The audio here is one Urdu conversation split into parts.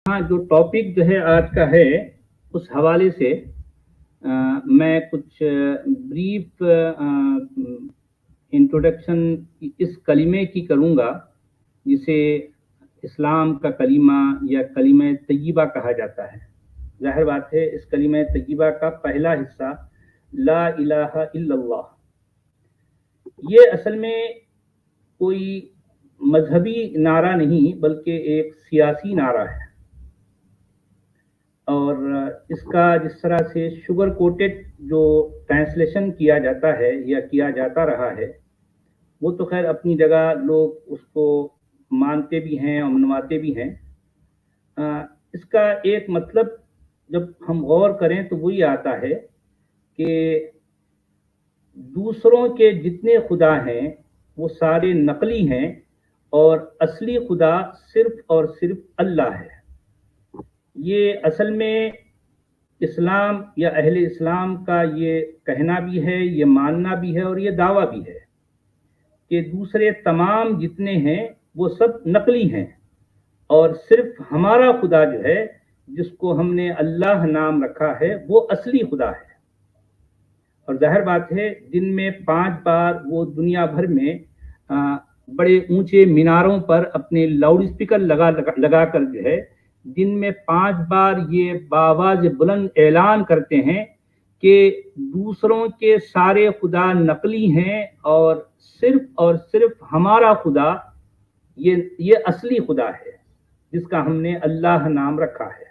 ہاں، جو ٹاپک جو ہے آج کا ہے اس حوالے سے میں کچھ بریف انٹروڈکشن اس کلمے کی کروں گا جسے اسلام کا کلمہ یا کلمہ طیبہ کہا جاتا ہے۔ ظاہر بات ہے اس کلمہ طیبہ کا پہلا حصہ لا الہ الا اللہ، یہ اصل میں کوئی مذہبی نعرہ نہیں بلکہ ایک سیاسی نعرہ ہے، اور اس کا جس طرح سے شوگر کوٹڈ جو ٹرانسلیشن کیا جاتا ہے یا کیا جاتا رہا ہے وہ تو خیر اپنی جگہ لوگ اس کو مانتے بھی ہیں اور منواتے بھی ہیں۔ اس کا ایک مطلب جب ہم غور کریں تو وہی آتا ہے کہ دوسروں کے جتنے خدا ہیں وہ سارے نقلی ہیں اور اصلی خدا صرف اور صرف اللہ ہے۔ یہ اصل میں اسلام یا اہل اسلام کا یہ کہنا بھی ہے، یہ ماننا بھی ہے اور یہ دعویٰ بھی ہے کہ دوسرے تمام جتنے ہیں وہ سب نقلی ہیں اور صرف ہمارا خدا جو ہے جس کو ہم نے اللہ نام رکھا ہے وہ اصلی خدا ہے۔ اور ظاہر بات ہے دن میں 5 بار وہ دنیا بھر میں بڑے اونچے میناروں پر اپنے لاؤڈ اسپیکر لگا کر جو ہے دن میں 5 بار یہ بآواز بلند اعلان کرتے ہیں کہ دوسروں کے سارے خدا نقلی ہیں اور صرف ہمارا خدا یہ اصلی خدا ہے جس کا ہم نے اللہ نام رکھا ہے۔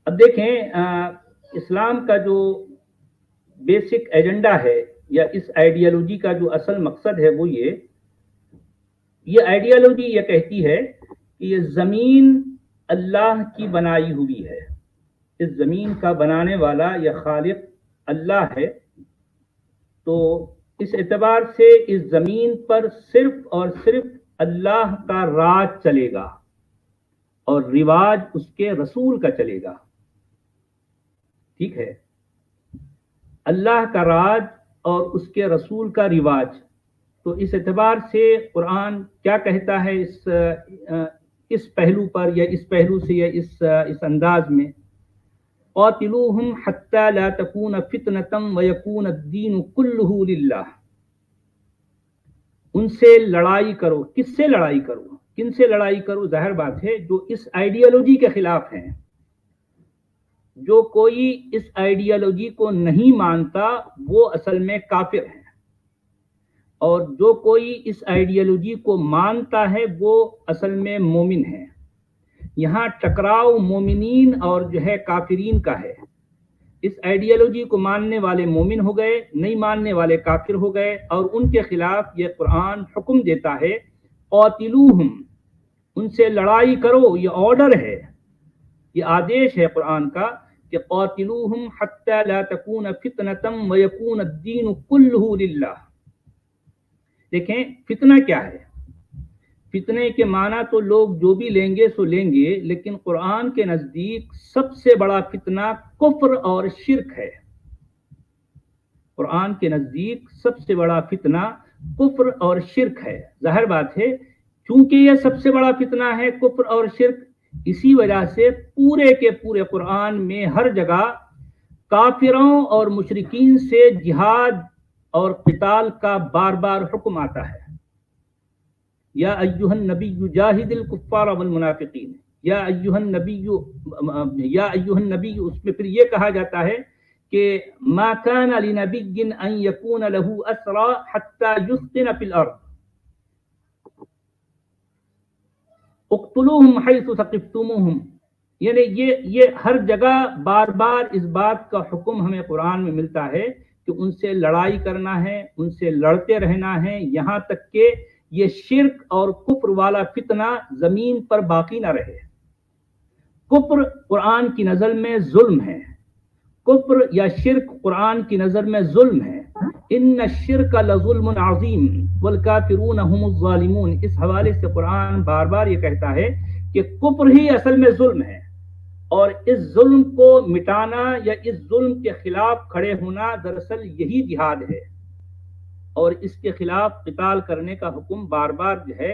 اب دیکھیں اسلام کا جو بیسک ایجنڈا ہے یا اس آئیڈیالوجی کا جو اصل مقصد ہے وہ یہ آئیڈیالوجی یہ کہتی ہے کہ یہ زمین اللہ کی بنائی ہوئی ہے، اس زمین کا بنانے والا یا خالق اللہ ہے، تو اس اعتبار سے اس زمین پر صرف اور صرف اللہ کا راج چلے گا اور رواج اس کے رسول کا چلے گا۔ ٹھیک ہے، اللہ کا راج اور اس کے رسول کا رواج، تو اس اعتبار سے قرآن کیا کہتا ہے اس پہلو پر یا اس پہلو سے یا اس انداز میں، قاتلوہم حتی لا تکون فتنة ویکون الدین کلہ للہ، ان سے لڑائی کرو۔ کس سے لڑائی کرو؟ کن سے لڑائی کرو؟ ظاہر بات ہے جو اس آئیڈیالوجی کے خلاف ہیں۔ جو کوئی اس آئیڈیالوجی کو نہیں مانتا وہ اصل میں کافر ہے، اور جو کوئی اس آئیڈیالوجی کو مانتا ہے وہ اصل میں مومن ہے۔ یہاں ٹکراؤ مومنین اور جو ہے کافرین کا ہے۔ اس آئیڈیالوجی کو ماننے والے مومن ہو گئے، نہیں ماننے والے کافر ہو گئے، اور ان کے خلاف یہ قرآن حکم دیتا ہے قاتلوہم، ان سے لڑائی کرو۔ یہ آرڈر ہے، یہ آدیش ہے قرآن کا کہ قاتلوہم حتی لا تکون فتنة ویکون الدین کلہ للہ۔ دیکھیں فتنہ کیا ہے؟ فتنے کے معنی تو لوگ جو بھی لیں گے سو لیں گے، لیکن قرآن کے نزدیک سب سے بڑا فتنہ کفر اور شرک ہے۔ قرآن کے نزدیک سب سے بڑا فتنہ کفر اور شرک ہے۔ ظاہر بات ہے چونکہ یہ سب سے بڑا فتنہ ہے کفر اور شرک، اسی وجہ سے پورے کے پورے قرآن میں ہر جگہ کافروں اور مشرکین سے جہاد اور قتال کا بار بار حکم آتا ہے۔ یا ایھا النبی جاہد الکفار والمنافقین، یا ایھا النبی، اس میں پھر یہ کہا جاتا ہے کہ ما کان لنبی ان یکون له اسرى حتى یثخن فی الارض اقتلوہم حیث ثقفتموہم، یعنی یہ ہر جگہ بار بار اس بات کا حکم ہمیں قرآن میں ملتا ہے کہ ان سے لڑائی کرنا ہے، ان سے لڑتے رہنا ہے، یہاں تک کہ یہ شرک اور کفر والا فتنہ زمین پر باقی نہ رہے۔ کفر قرآن کی نظر میں ظلم ہے، کفر یا شرک قرآن کی نظر میں ظلم ہے۔ ان الشرک لظلم عظیم والکافرون هم الظالمون، اس حوالے سے قرآن بار بار یہ کہتا ہے کہ کفر ہی اصل میں ظلم ہے، اور اس ظلم کو مٹانا یا اس ظلم کے خلاف کھڑے ہونا دراصل یہی جہاد ہے، اور اس کے خلاف قتال کرنے کا حکم بار بار جو ہے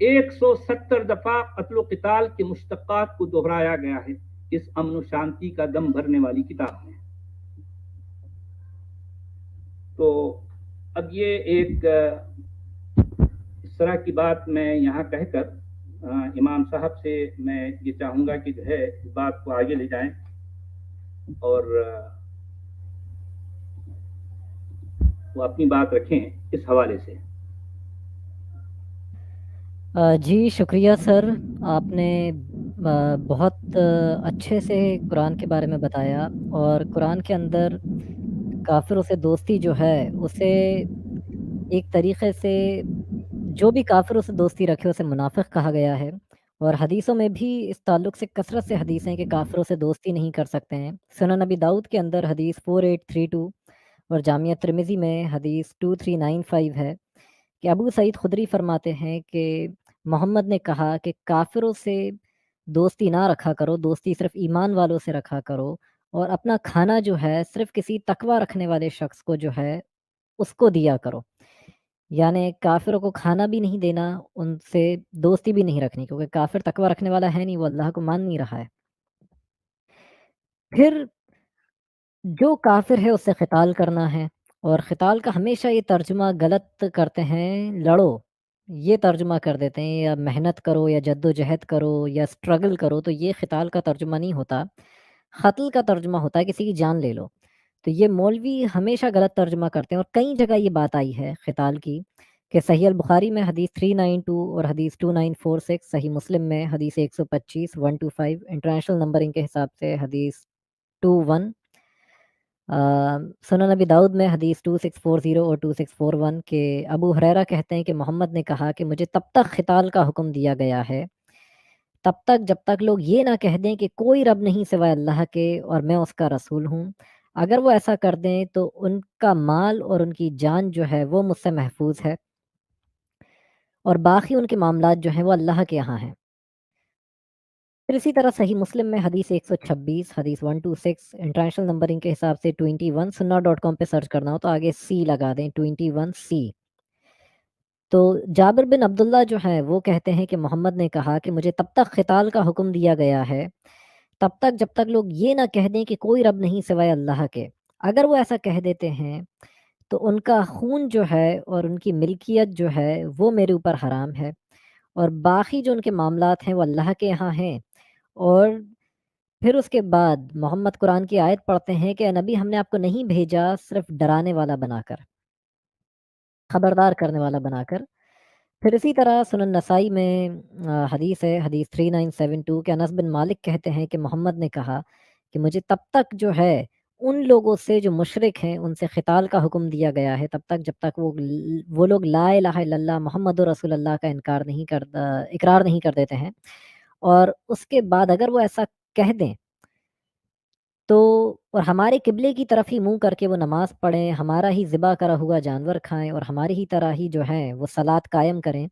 170 دفعہ قتل و قتال کے مشتقات کو دہرایا گیا ہے اس امن و شانتی کا دم بھرنے والی کتاب میں. تو اب یہ ایک اس طرح کی بات میں یہاں کہہ کر امام صاحب سے میں یہ چاہوں گا کہ جو ہے اس بات کو آگے لے جائیں اور وہ اپنی بات رکھیں اس حوالے سے. جی شکریہ سر، آپ نے بہت اچھے سے قرآن کے بارے میں بتایا، اور قرآن کے اندر کافروں سے دوستی جو ہے اسے ایک طریقے سے جو بھی کافروں سے دوستی رکھے اسے منافق کہا گیا ہے، اور حدیثوں میں بھی اس تعلق سے کثرت سے حدیث ہیں کہ کافروں سے دوستی نہیں کر سکتے ہیں. سنن نبی داؤد کے اندر حدیث 4832 اور جامعہ ترمذی میں حدیث 2395 ہے کہ ابو سعید خدری فرماتے ہیں کہ محمد نے کہا کہ کافروں سے دوستی نہ رکھا کرو، دوستی صرف ایمان والوں سے رکھا کرو، اور اپنا کھانا جو ہے صرف کسی تقوی رکھنے والے شخص کو جو ہے اس کو دیا کرو. یعنی کافروں کو کھانا بھی نہیں دینا، ان سے دوستی بھی نہیں رکھنی، کیونکہ کافر تقوی رکھنے والا ہے نہیں، وہ اللہ کو مان نہیں رہا ہے. پھر جو کافر ہے اس سے قتال کرنا ہے، اور قتال کا ہمیشہ یہ ترجمہ غلط کرتے ہیں، لڑو یہ ترجمہ کر دیتے ہیں، یا محنت کرو یا جد و جہد کرو یا اسٹرگل کرو، تو یہ قتال کا ترجمہ نہیں ہوتا، قتل کا ترجمہ ہوتا ہے، کسی کی جان لے لو. تو یہ مولوی ہمیشہ غلط ترجمہ کرتے ہیں، اور کئی جگہ یہ بات آئی ہے قتال کی کہ صحیح البخاری میں حدیث 392 اور حدیث 2946، صحیح مسلم میں حدیث 125 125، انٹرنیشنل نمبرنگ کے حساب سے حدیث 21، سنن نبی داؤد میں حدیث 2640 اور 2641 کے ابو ہریرہ کہتے ہیں کہ محمد نے کہا کہ مجھے تب تک قتال کا حکم دیا گیا ہے تب تک جب تک لوگ یہ نہ کہہ دیں کہ کوئی رب نہیں سوائے اللہ کے اور میں اس کا رسول ہوں. اگر وہ ایسا کر دیں تو ان کا مال اور ان کی جان جو ہے وہ مجھ سے محفوظ ہے، اور باقی ان کے معاملات جو ہیں وہ اللہ کے یہاں ہیں. پھر اسی طرح صحیح مسلم میں حدیث 126 حدیث 126، انٹرنیشنل نمبرنگ کے حساب سے 21، سننا.com پہ سرچ کرنا ہو تو آگے سی لگا دیں، 21C. تو جابر بن عبداللہ جو ہیں وہ کہتے ہیں کہ محمد نے کہا کہ مجھے تب تک قتال کا حکم دیا گیا ہے تب تک جب تک لوگ یہ نہ کہہ دیں کہ کوئی رب نہیں سوائے اللہ کے. اگر وہ ایسا کہہ دیتے ہیں تو ان کا خون جو ہے اور ان کی ملکیت جو ہے وہ میرے اوپر حرام ہے، اور باقی جو ان کے معاملات ہیں وہ اللہ کے یہاں ہیں. اور پھر اس کے بعد محمد قرآن کی آیت پڑھتے ہیں کہ اے نبی ہم نے آپ کو نہیں بھیجا صرف ڈرانے والا بنا کر، خبردار کرنے والا بنا کر. پھر اسی طرح سنن نسائی میں حدیث ہے حدیث 3972 کہ انس بن مالک کہتے ہیں کہ محمد نے کہا کہ مجھے تب تک جو ہے ان لوگوں سے جو مشرک ہیں ان سے قتال کا حکم دیا گیا ہے تب تک جب تک وہ لوگ لا الہ الا اللہ محمد رسول اللہ کا اقرار نہیں کر دیتے ہیں. اور اس کے بعد اگر وہ ایسا کہہ دیں تو اور ہمارے قبلے کی طرف ہی منہ کر کے وہ نماز پڑھیں، ہمارا ہی ذبح کرا ہوا جانور کھائیں، اور ہماری ہی طرح ہی جو ہیں وہ صلاۃ قائم کریں،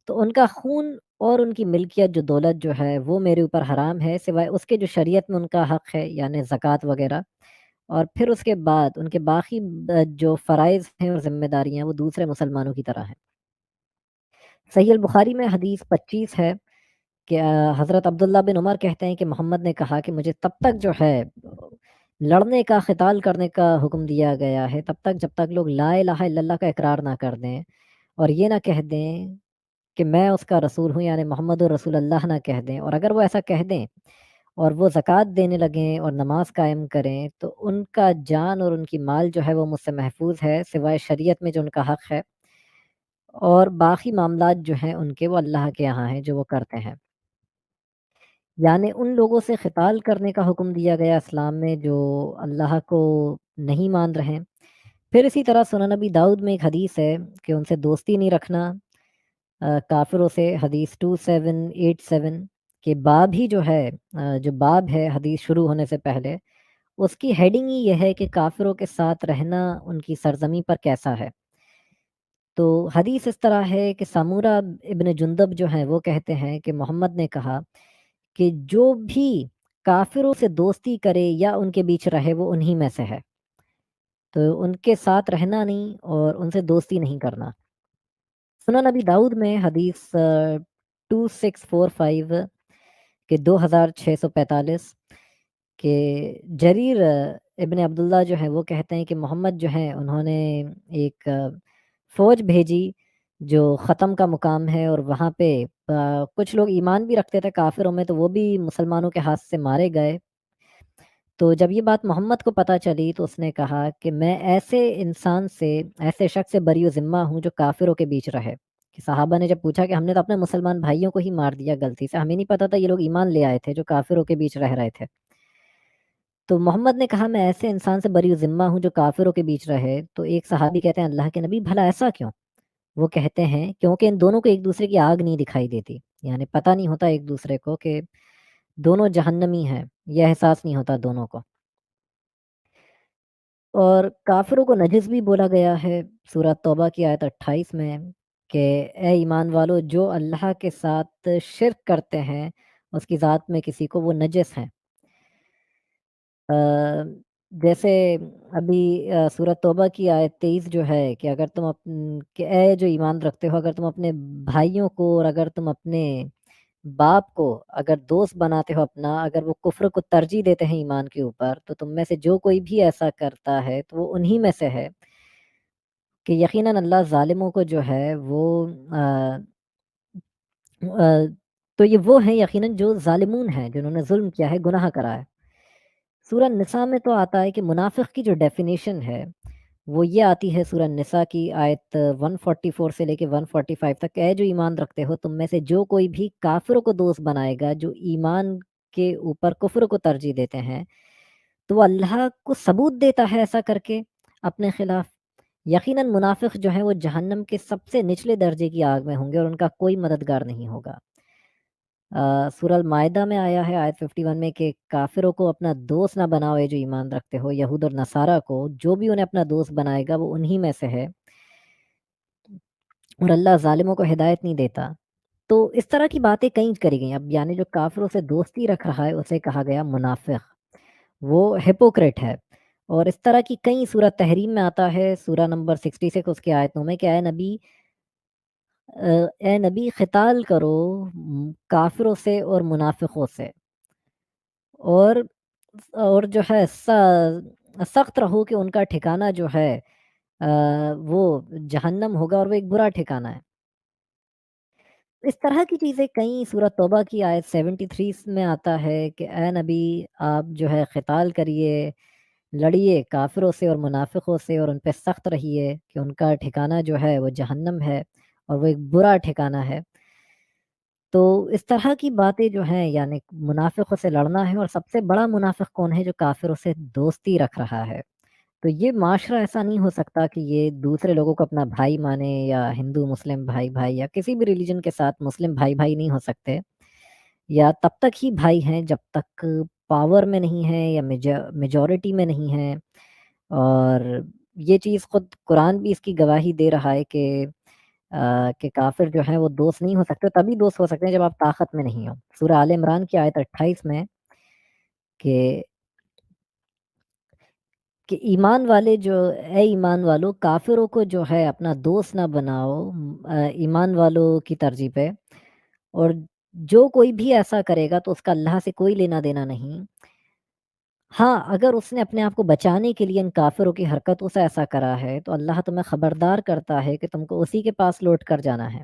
تو ان کا خون اور ان کی ملکیت جو دولت جو ہے وہ میرے اوپر حرام ہے، سوائے اس کے جو شریعت میں ان کا حق ہے یعنی زکوٰۃ وغیرہ. اور پھر اس کے بعد ان کے باقی جو فرائض ہیں اور ذمہ داریاں ہیں وہ دوسرے مسلمانوں کی طرح ہیں. صحیح البخاری میں حدیث 25 ہے کہ حضرت عبداللہ بن عمر کہتے ہیں کہ محمد نے کہا کہ مجھے تب تک جو ہے لڑنے کا قتال کرنے کا حکم دیا گیا ہے تب تک جب تک لوگ لا الہ الا اللہ کا اقرار نہ کر دیں اور یہ نہ کہہ دیں کہ میں اس کا رسول ہوں، یعنی محمد رسول اللہ نہ کہہ دیں. اور اگر وہ ایسا کہہ دیں اور وہ زکوٰۃ دینے لگیں اور نماز قائم کریں تو ان کا جان اور ان کی مال جو ہے وہ مجھ سے محفوظ ہے، سوائے شریعت میں جو ان کا حق ہے، اور باقی معاملات جو ہیں ان کے وہ اللہ کے یہاں ہیں جو وہ کرتے ہیں. یعنی ان لوگوں سے قتال کرنے کا حکم دیا گیا اسلام میں جو اللہ کو نہیں مان رہے. پھر اسی طرح سنن نبی داؤد میں ایک حدیث ہے کہ ان سے دوستی نہیں رکھنا کافروں سے، حدیث 2787 کے باب ہی جو ہے جو باب ہے حدیث شروع ہونے سے پہلے اس کی ہیڈنگ ہی یہ ہے کہ کافروں کے ساتھ رہنا ان کی سرزمی پر کیسا ہے. تو حدیث اس طرح ہے کہ سامورہ ابن جندب جو ہیں وہ کہتے ہیں کہ محمد نے کہا کہ جو بھی کافروں سے دوستی کرے یا ان کے بیچ رہے وہ انہی میں سے ہے، تو ان کے ساتھ رہنا نہیں اور ان سے دوستی نہیں کرنا. سنن نبی داؤد میں حدیث 2645 کہ 2645 کہ جریر ابن عبداللہ جو ہیں وہ کہتے ہیں کہ محمد جو ہیں انہوں نے ایک فوج بھیجی جو ختم کا مقام ہے، اور وہاں پہ کچھ لوگ ایمان بھی رکھتے تھے کافروں میں، تو وہ بھی مسلمانوں کے ہاتھ سے مارے گئے۔ تو جب یہ بات محمد کو پتہ چلی تو اس نے کہا کہ میں ایسے انسان سے، ایسے شخص سے بری و ذمہ ہوں جو کافروں کے بیچ رہے۔ کہ صحابہ نے جب پوچھا کہ ہم نے تو اپنے مسلمان بھائیوں کو ہی مار دیا غلطی سے، ہمیں نہیں پتہ تھا یہ لوگ ایمان لے آئے تھے جو کافروں کے بیچ رہ رہے تھے۔ تو محمد نے کہا میں ایسے انسان سے بری و ذمہ ہوں جو کافروں کے بیچ رہے۔ تو ایک صحابی کہتے ہیں اللہ کے نبی بھلا ایسا کیوں؟ وہ کہتے ہیں کیونکہ ان دونوں کو ایک دوسرے کی آگ نہیں دکھائی دیتی، یعنی پتہ نہیں ہوتا ایک دوسرے کو کہ دونوں جہنمی ہیں، یہ احساس نہیں ہوتا دونوں کو۔ اور کافروں کو نجس بھی بولا گیا ہے سورہ توبہ کی آیت 28 میں کہ اے ایمان والو جو اللہ کے ساتھ شرک کرتے ہیں اس کی ذات میں کسی کو وہ نجس ہیں۔ جیسے ابھی سورہ توبہ کی آیت 23 جو ہے کہ اگر تم کہ اے جو ایمان رکھتے ہو اگر تم اپنے بھائیوں کو اور اگر تم اپنے باپ کو اگر دوست بناتے ہو اپنا، اگر وہ کفر کو ترجیح دیتے ہیں ایمان کے اوپر، تو تم میں سے جو کوئی بھی ایسا کرتا ہے تو وہ انہی میں سے ہے کہ یقیناً اللہ ظالموں کو جو ہے وہ تو یہ وہ ہیں یقیناً جو ظالمون ہیں، جنہوں نے ظلم کیا ہے، گناہ کرا ہے۔ سورہ نساء میں تو آتا ہے کہ منافق کی جو ڈیفینیشن ہے وہ یہ آتی ہے سورہ نساء کی آیت 144 سے لے کے 145 تک، اے جو ایمان رکھتے ہو تم میں سے جو کوئی بھی کافروں کو دوست بنائے گا جو ایمان کے اوپر کفر کو ترجیح دیتے ہیں، تو وہ اللہ کو ثبوت دیتا ہے ایسا کر کے اپنے خلاف۔ یقیناً منافق جو ہیں وہ جہنم کے سب سے نچلے درجے کی آگ میں ہوں گے اور ان کا کوئی مددگار نہیں ہوگا۔ سورہ المائدہ میں آیا ہے آیت 51 میں کہ کافروں کو اپنا دوست نہ بناؤ جو ایمان رکھتے ہو، یہود اور نصارہ کو جو بھی انہیں اپنا دوست بنائے گا وہ انہی میں سے ہے، اور اللہ ظالموں کو ہدایت نہیں دیتا۔ تو اس طرح کی باتیں کئی کری گئیں۔ اب یعنی جو کافروں سے دوستی رکھ رہا ہے اسے کہا گیا منافق، وہ ہپوکریٹ ہے۔ اور اس طرح کی کئی سورہ تحریم میں آتا ہے سورہ نمبر 66 اس کے آیتوں میں کہ اے نبی قتال کرو کافروں سے اور منافقوں سے، اور جو ہے سخت رہو کہ ان کا ٹھکانہ جو ہے وہ جہنم ہوگا اور وہ ایک برا ٹھکانہ ہے۔ اس طرح کی چیزیں کئی سورہ توبہ کی آیت 73 میں آتا ہے کہ اے نبی آپ جو ہے قتال کریے، لڑیے کافروں سے اور منافقوں سے اور ان پہ سخت رہیے کہ ان کا ٹھکانہ جو ہے وہ جہنم ہے اور وہ ایک برا ٹھکانہ ہے۔ تو اس طرح کی باتیں جو ہیں یعنی منافقوں سے لڑنا ہے، اور سب سے بڑا منافق کون ہے جو کافروں سے دوستی رکھ رہا ہے۔ تو یہ معاشرہ ایسا نہیں ہو سکتا کہ یہ دوسرے لوگوں کو اپنا بھائی مانے، یا ہندو مسلم بھائی بھائی، یا کسی بھی ریلیجن کے ساتھ مسلم بھائی بھائی نہیں ہو سکتے، یا تب تک ہی بھائی ہیں جب تک پاور میں نہیں ہیں یا میجورٹی میں نہیں ہیں۔ اور یہ چیز خود قرآن بھی اس کی گواہی دے رہا ہے کہ کافر جو ہیں وہ دوست نہیں ہو سکتے، تبھی دوست ہو سکتے ہیں جب آپ طاقت میں نہیں ہو۔ سورہ آل عمران کی آیت 28 میں کہ ایمان والے اے ایمان والو کافروں کو جو ہے اپنا دوست نہ بناؤ ایمان والوں کی ترجیح پہ، اور جو کوئی بھی ایسا کرے گا تو اس کا اللہ سے کوئی لینا دینا نہیں۔ ہاں اگر اس نے اپنے آپ کو بچانے کے لیے ان کافروں کی حرکتوں سے ایسا کرا ہے تو اللہ تمہیں خبردار کرتا ہے کہ تم کو اسی کے پاس لوٹ کر جانا ہے۔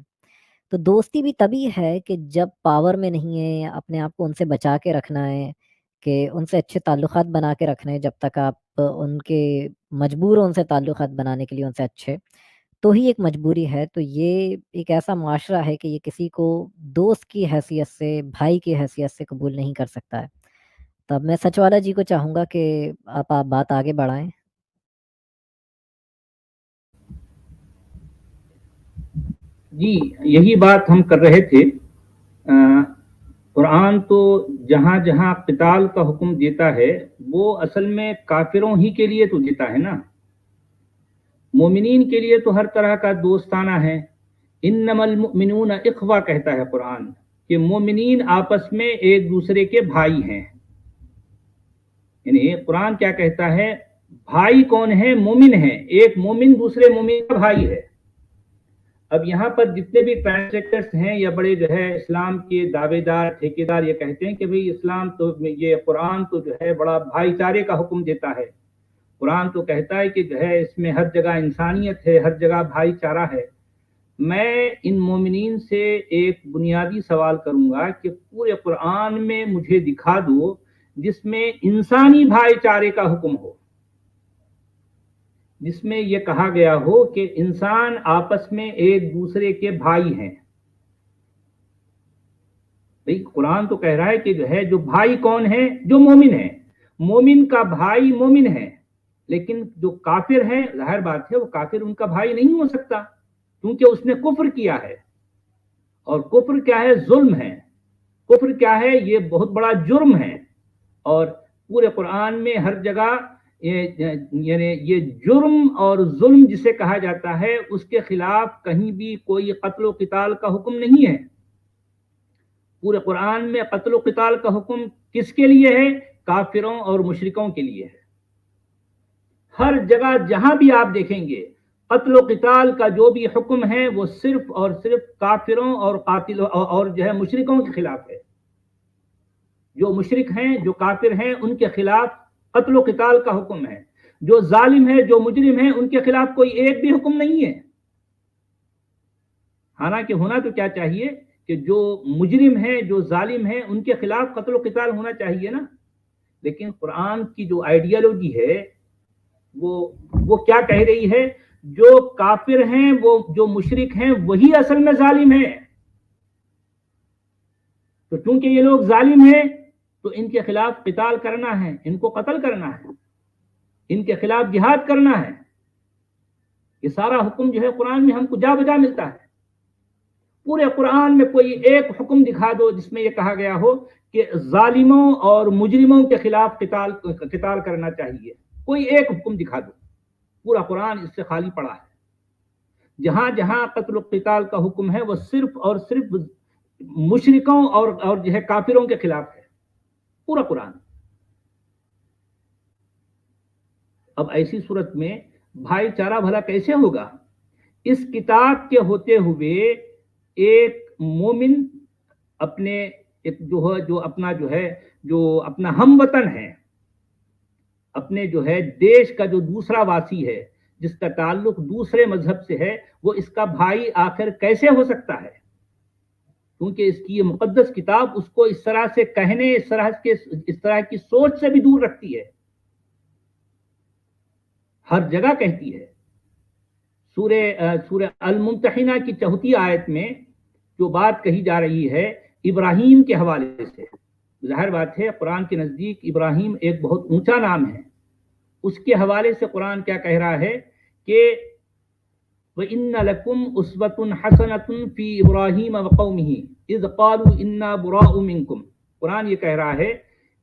تو دوستی بھی تبھی ہے کہ جب پاور میں نہیں ہے، اپنے آپ کو ان سے بچا کے رکھنا ہے، کہ ان سے اچھے تعلقات بنا کے رکھنے ہیں جب تک آپ ان کے مجبور ہو ان سے تعلقات بنانے کے لیے ان سے اچھے، تو ہی ایک مجبوری ہے۔ تو یہ ایک ایسا معاشرہ ہے کہ یہ کسی کو دوست کی حیثیت سے، بھائی کی حیثیت سے قبول نہیں کر سکتا ہے۔ تب میں سچ والا جی کو چاہوں گا کہ آپ بات آگے بڑھائیں۔ جی یہی بات ہم کر رہے تھے۔ قرآن تو جہاں جہاں قتال کا حکم دیتا ہے وہ اصل میں کافروں ہی کے لیے تو دیتا ہے نا، مومنین کے لیے تو ہر طرح کا دوستانہ ہے۔ انما المؤمنون اخوہ کہتا ہے قرآن کہ مومنین آپس میں ایک دوسرے کے بھائی ہیں۔ یعنی قرآن کیا کہتا ہے، بھائی کون ہے؟ مومن ہے، ایک مومن دوسرے مومن کا بھائی ہے۔ اب یہاں پر جتنے بھی ٹرانسلیٹرز ہیں یا بڑے جو ہے اسلام کے دعوے دار ٹھیکیدار یہ کہتے ہیں کہ بھئی اسلام تو یہ قرآن تو جو ہے بڑا بھائی چارے کا حکم دیتا ہے، قرآن تو کہتا ہے کہ جو ہے اس میں ہر جگہ انسانیت ہے، ہر جگہ بھائی چارہ ہے۔ میں ان مومنین سے ایک بنیادی سوال کروں گا کہ پورے قرآن میں مجھے دکھا دو جس میں انسانی بھائی چارے کا حکم ہو، جس میں یہ کہا گیا ہو کہ انسان آپس میں ایک دوسرے کے بھائی ہیں۔ قرآن تو کہہ رہا ہے کہ جو ہے جو بھائی کون ہے؟ جو مومن ہے، مومن کا بھائی مومن ہے، لیکن جو کافر ہے ظاہر بات ہے وہ کافر ان کا بھائی نہیں ہو سکتا، کیونکہ اس نے کفر کیا ہے، اور کفر کیا ہے؟ ظلم ہے۔ کفر کیا ہے؟ یہ بہت بڑا جرم ہے، اور پورے قرآن میں ہر جگہ یعنی یہ جرم اور ظلم جسے کہا جاتا ہے اس کے خلاف کہیں بھی کوئی قتل و قتال کا حکم نہیں ہے۔ پورے قرآن میں قتل و قتال کا حکم کس کے لیے ہے؟ کافروں اور مشرکوں کے لیے ہے۔ ہر جگہ جہاں بھی آپ دیکھیں گے قتل و قتال کا جو بھی حکم ہے وہ صرف اور صرف کافروں اور قاتلوں اور جو ہے مشرکوں کے خلاف ہے۔ جو مشرک ہیں، جو کافر ہیں، ان کے خلاف قتل و قتال کا حکم ہے۔ جو ظالم ہے، جو مجرم ہیں، ان کے خلاف کوئی ایک بھی حکم نہیں ہے۔ حالانکہ ہونا تو کیا چاہیے کہ جو مجرم ہیں، جو ظالم ہیں، ان کے خلاف قتل و قتال ہونا چاہیے نا، لیکن قرآن کی جو آئیڈیالوجی ہے وہ کیا کہہ رہی ہے؟ جو کافر ہیں، وہ جو مشرک ہیں، وہی اصل میں ظالم ہیں۔ تو چونکہ یہ لوگ ظالم ہیں تو ان کے خلاف قتال کرنا ہے، ان کو قتل کرنا ہے، ان کے خلاف جہاد کرنا ہے۔ یہ سارا حکم جو ہے قرآن میں ہم کو جا بجا ملتا ہے۔ پورے قرآن میں کوئی ایک حکم دکھا دو جس میں یہ کہا گیا ہو کہ ظالموں اور مجرموں کے خلاف قتال کرنا چاہیے، کوئی ایک حکم دکھا دو۔ پورا قرآن اس سے خالی پڑا ہے۔ جہاں جہاں قتل و قتال کا حکم ہے وہ صرف اور صرف مشرکوں اور جو ہے کافروں کے خلاف ہے، پورا قرآن۔ اب ایسی صورت میں بھائی چارہ بھلا کیسے ہوگا؟ اس کتاب کے ہوتے ہوئے ایک مومن اپنے جو اپنا ہم وطن ہے، اپنے جو ہے دیش کا جو دوسرا واسی ہے، جس کا تعلق دوسرے مذہب سے ہے، وہ اس کا بھائی آخر کیسے ہو سکتا ہے؟ کیونکہ اس کی یہ مقدس کتاب اس کو اس طرح سے کہنے، اس طرح کی سوچ سے بھی دور رکھتی ہے۔ ہر جگہ کہتی ہے۔ سورہ الممتحنہ کی 4 آیت میں جو بات کہی جا رہی ہے ابراہیم کے حوالے سے، ظاہر بات ہے قرآن کے نزدیک ابراہیم ایک بہت اونچا نام ہے۔ اس کے حوالے سے قرآن کیا کہہ رہا ہے کہ وَإِنَّ لَكُمْ أُسْوَةٌ حَسَنَةٌ فِي إِبْرَاهِيمَ وَقَوْمِهِ إِذْ قَالُوا إِنَّا بُرَاءُ مِنْكُمْ۔ قرآن یہ کہہ رہا ہے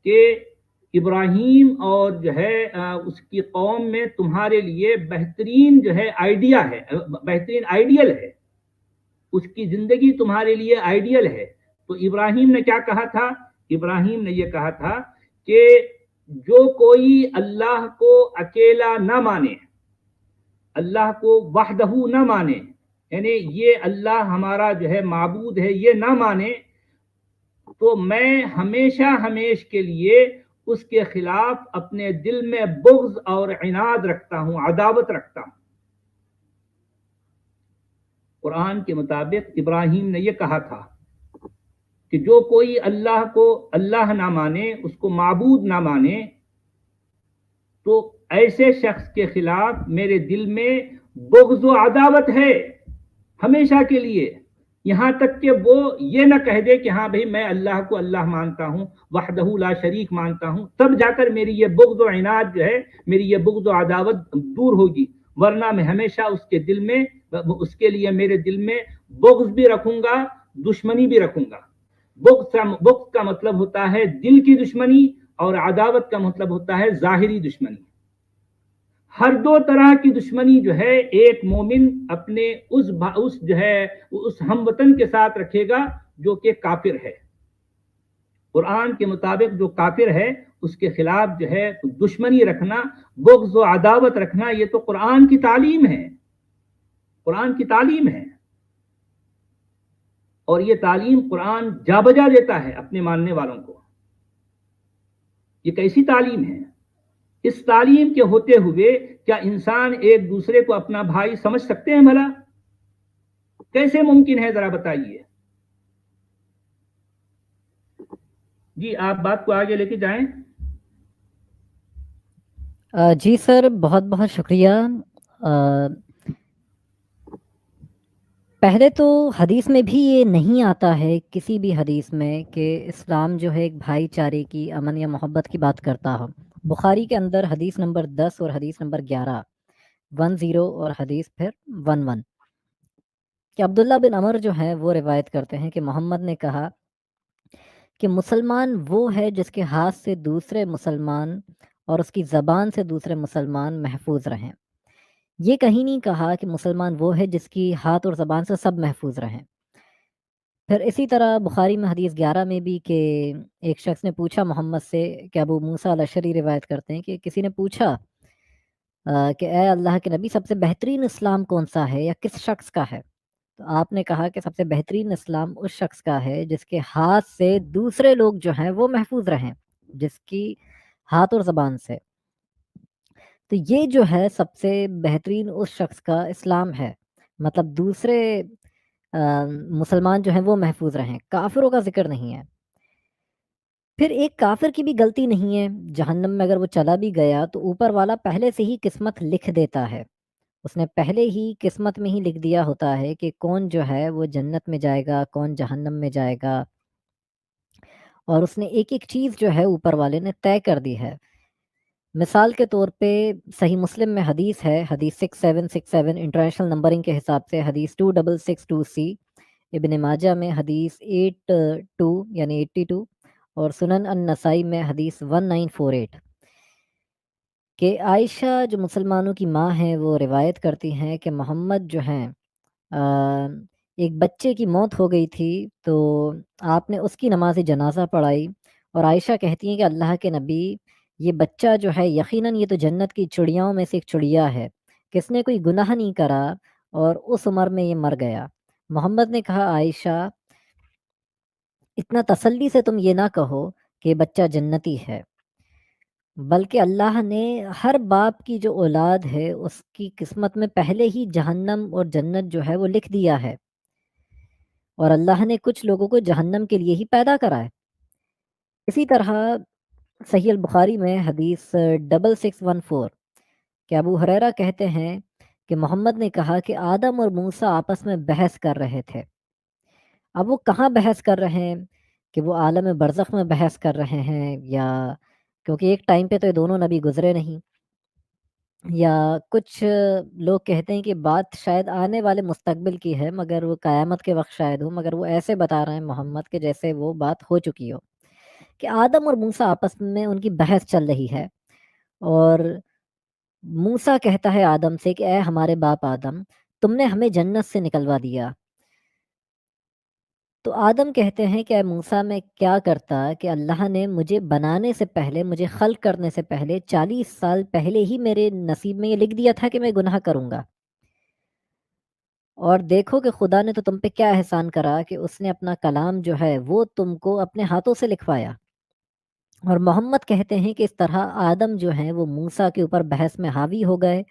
کہ ابراہیم اور جو ہے اس کی قوم میں تمہارے لیے بہترین جو ہے آئیڈیا ہے، بہترین آئیڈیل ہے، اس کی زندگی تمہارے لیے آئیڈیل ہے۔ تو ابراہیم نے کیا کہا تھا؟ ابراہیم نے یہ کہا تھا کہ جو کوئی اللہ کو اکیلا نہ مانے، اللہ کو وحدہ نہ مانے، یعنی یہ اللہ ہمارا جو ہے معبود ہے یہ نہ مانے، تو میں ہمیشہ کے لیے اس کے خلاف اپنے دل میں بغض اور عناد رکھتا ہوں، عداوت رکھتا ہوں۔ قرآن کے مطابق ابراہیم نے یہ کہا تھا کہ جو کوئی اللہ کو اللہ نہ مانے، اس کو معبود نہ مانے، تو ایسے شخص کے خلاف میرے دل میں بغض و عداوت ہے ہمیشہ کے لیے، یہاں تک کہ وہ یہ نہ کہہ دے کہ ہاں بھئی میں اللہ کو اللہ مانتا ہوں، وحدہ لا شریک مانتا ہوں، تب جا کر میری یہ بغض و عناد جو ہے، میری یہ بغض و عداوت دور ہوگی، ورنہ میں ہمیشہ اس کے دل میں، اس کے لیے میرے دل میں بغض بھی رکھوں گا، دشمنی بھی رکھوں گا۔ بغض کا مطلب ہوتا ہے دل کی دشمنی، اور عداوت کا مطلب ہوتا ہے ظاہری دشمنی۔ ہر دو طرح کی دشمنی جو ہے ایک مومن اپنے اس ہم وطن کے ساتھ رکھے گا جو کہ کافر ہے۔ قرآن کے مطابق جو کافر ہے اس کے خلاف جو ہے دشمنی رکھنا، بغض و عداوت رکھنا، یہ تو قرآن کی تعلیم ہے، قرآن کی تعلیم ہے۔ اور یہ تعلیم قرآن جا بجا دیتا ہے اپنے ماننے والوں کو. یہ کیسی تعلیم ہے؟ اس تعلیم کے ہوتے ہوئے کیا انسان ایک دوسرے کو اپنا بھائی سمجھ سکتے ہیں بھلا؟ کیسے ممکن ہے ذرا بتائیے. جی آپ بات کو آگے لے کے جائیں. جی سر بہت بہت شکریہ. پہلے تو حدیث میں بھی یہ نہیں آتا ہے کسی بھی حدیث میں کہ اسلام جو ہے ایک بھائی چارے کی امن یا محبت کی بات کرتا ہو. بخاری کے اندر حدیث نمبر 10 اور حدیث نمبر 11 10 اور حدیث پھر 11 کہ عبداللہ بن عمر جو ہیں وہ روایت کرتے ہیں کہ محمد نے کہا کہ مسلمان وہ ہے جس کے ہاتھ سے دوسرے مسلمان اور اس کی زبان سے دوسرے مسلمان محفوظ رہیں. یہ کہیں نہیں کہا کہ مسلمان وہ ہے جس کی ہاتھ اور زبان سے سب محفوظ رہیں. پھر اسی طرح بخاری میں حدیث 11 میں بھی کہ ایک شخص نے پوچھا محمد سے کہ ابو موسیٰ الاشعری روایت کرتے ہیں کہ کسی نے پوچھا کہ اے اللہ کے نبی سب سے بہترین اسلام کون سا ہے یا کس شخص کا ہے؟ تو آپ نے کہا کہ سب سے بہترین اسلام اس شخص کا ہے جس کے ہاتھ سے دوسرے لوگ جو ہیں وہ محفوظ رہیں، جس کی ہاتھ اور زبان سے. تو یہ جو ہے سب سے بہترین اس شخص کا اسلام ہے، مطلب دوسرے مسلمان جو ہیں وہ محفوظ رہیں، کافروں کا ذکر نہیں ہے. پھر ایک کافر کی بھی غلطی نہیں ہے، جہنم میں اگر وہ چلا بھی گیا تو اوپر والا پہلے سے ہی قسمت لکھ دیتا ہے. اس نے پہلے ہی قسمت میں ہی لکھ دیا ہوتا ہے کہ کون جو ہے وہ جنت میں جائے گا، کون جہنم میں جائے گا، اور اس نے ایک ایک چیز جو ہے اوپر والے نے طے کر دی ہے. مثال کے طور پہ صحیح مسلم میں حدیث ہے، حدیث 6767 انٹرنیشنل نمبرنگ کے حساب سے حدیث 2662C، ابن ماجہ میں حدیث 82 یعنی 82، اور سنن النسائی میں حدیث 1948 کہ عائشہ جو مسلمانوں کی ماں ہیں وہ روایت کرتی ہیں کہ محمد جو ہیں ایک بچے کی موت ہو گئی تھی تو آپ نے اس کی نماز جنازہ پڑھائی، اور عائشہ کہتی ہیں کہ اللہ کے نبی یہ بچہ جو ہے یقیناً یہ تو جنت کی چڑیاؤں میں سے ایک چڑیا ہے، کس نے کوئی گناہ نہیں کرا اور اس عمر میں یہ مر گیا. محمد نے کہا عائشہ اتنا تسلی سے تم یہ نہ کہو کہ بچہ جنتی ہے، بلکہ اللہ نے ہر باپ کی جو اولاد ہے اس کی قسمت میں پہلے ہی جہنم اور جنت جو ہے وہ لکھ دیا ہے، اور اللہ نے کچھ لوگوں کو جہنم کے لیے ہی پیدا کرا ہے. اسی طرح صحیح البخاری میں حدیث 6614 کہ ابو ہریرہ کہتے ہیں کہ محمد نے کہا کہ آدم اور موسیٰ آپس میں بحث کر رہے تھے. اب وہ کہاں بحث کر رہے ہیں؟ کہ وہ عالم برزخ میں بحث کر رہے ہیں، یا کیونکہ ایک ٹائم پہ تو یہ دونوں نبی گزرے نہیں، یا کچھ لوگ کہتے ہیں کہ بات شاید آنے والے مستقبل کی ہے مگر وہ قیامت کے وقت شاید ہو، مگر وہ ایسے بتا رہے ہیں محمد کے جیسے وہ بات ہو چکی ہو کہ آدم اور موسیٰ آپس میں ان کی بحث چل رہی ہے، اور موسیٰ کہتا ہے آدم سے کہ اے ہمارے باپ آدم تم نے ہمیں جنت سے نکلوا دیا. تو آدم کہتے ہیں کہ اے موسیٰ میں کیا کرتا کہ اللہ نے مجھے بنانے سے پہلے، مجھے خلق کرنے سے پہلے 40 سال پہلے ہی میرے نصیب میں یہ لکھ دیا تھا کہ میں گناہ کروں گا. اور دیکھو کہ خدا نے تو تم پہ کیا احسان کرا کہ اس نے اپنا کلام جو ہے وہ تم کو اپنے ہاتھوں سے لکھوایا. اور محمد کہتے ہیں کہ اس طرح آدم جو ہیں وہ موسیٰ کے اوپر بحث میں حاوی ہو گئے،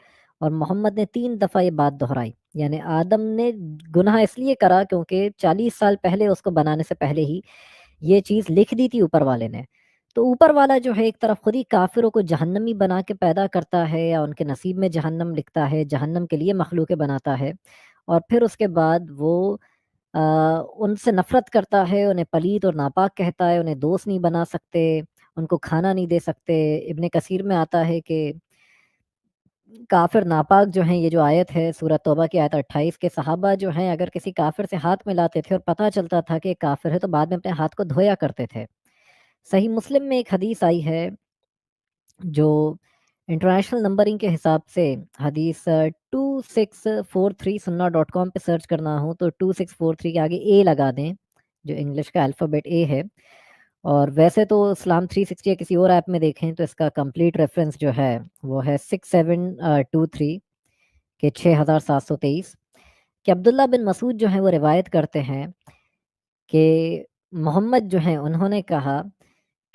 اور محمد نے 3 دفعہ یہ بات دہرائی. یعنی آدم نے گناہ اس لیے کرا کیونکہ 40 سال پہلے اس کو بنانے سے پہلے ہی یہ چیز لکھ دی تھی اوپر والے نے. تو اوپر والا جو ہے ایک طرف خود ہی کافروں کو جہنمی بنا کے پیدا کرتا ہے، یا ان کے نصیب میں جہنم لکھتا ہے، جہنم کے لیے مخلوقیں بناتا ہے، اور پھر اس کے بعد وہ ان سے نفرت کرتا ہے، انہیں پلید اور ناپاک کہتا ہے، انہیں دوست نہیں بنا سکتے، ان کو کھانا نہیں دے سکتے. ابن کثیر میں آتا ہے کہ کافر ناپاک جو ہیں، یہ جو آیت ہے سورہ توبہ کی آیت 28 کے صحابہ جو ہیں اگر کسی کافر سے ہاتھ ملاتے تھے اور پتہ چلتا تھا کہ کافر ہے تو بعد میں اپنے ہاتھ کو دھویا کرتے تھے. صحیح مسلم میں ایک حدیث آئی ہے جو انٹرنیشنل نمبرنگ کے حساب سے حدیث 2643 sunna.com پہ سرچ کرنا ہو تو 2643 کے آگے اے لگا دیں جو انگلش کا الفابیٹ اے ہے. اور ویسے تو اسلام 360 یا کسی اور ایپ میں دیکھیں تو اس کا کمپلیٹ ریفرنس جو ہے وہ ہے 6723 کہ 6723 کہ عبداللہ بن مسعود جو ہیں وہ روایت کرتے ہیں کہ محمد جو ہیں انہوں نے کہا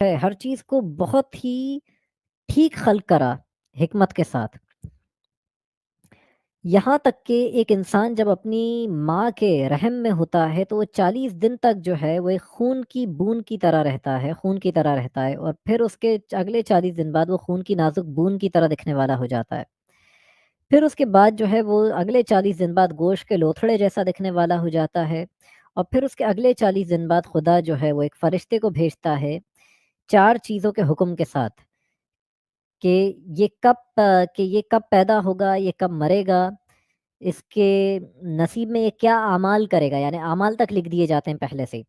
کہ ہر چیز کو بہت ہی ٹھیک خلق کرا حکمت کے ساتھ، یہاں تک کہ ایک انسان جب اپنی ماں کے رحم میں ہوتا ہے تو وہ 40 دن تک جو ہے وہ ایک خون کی بوند کی طرح رہتا ہے، خون کی طرح رہتا ہے، اور پھر اس کے اگلے 40 دن بعد وہ خون کی نازک بوند کی طرح دکھنے والا ہو جاتا ہے۔ پھر اس کے بعد جو ہے وہ اگلے 40 دن بعد گوشت کے لوتھڑے جیسا دکھنے والا ہو جاتا ہے، اور پھر اس کے اگلے 40 دن بعد خدا جو ہے وہ ایک فرشتے کو بھیجتا ہے 4 چیزوں کے حکم کے ساتھ کہ یہ کب پیدا ہوگا، یہ کب مرے گا، اس کے نصیب میں یہ کیا اعمال کرے گا، یعنی اعمال تک لکھ دیے جاتے ہیں پہلے سے ہی۔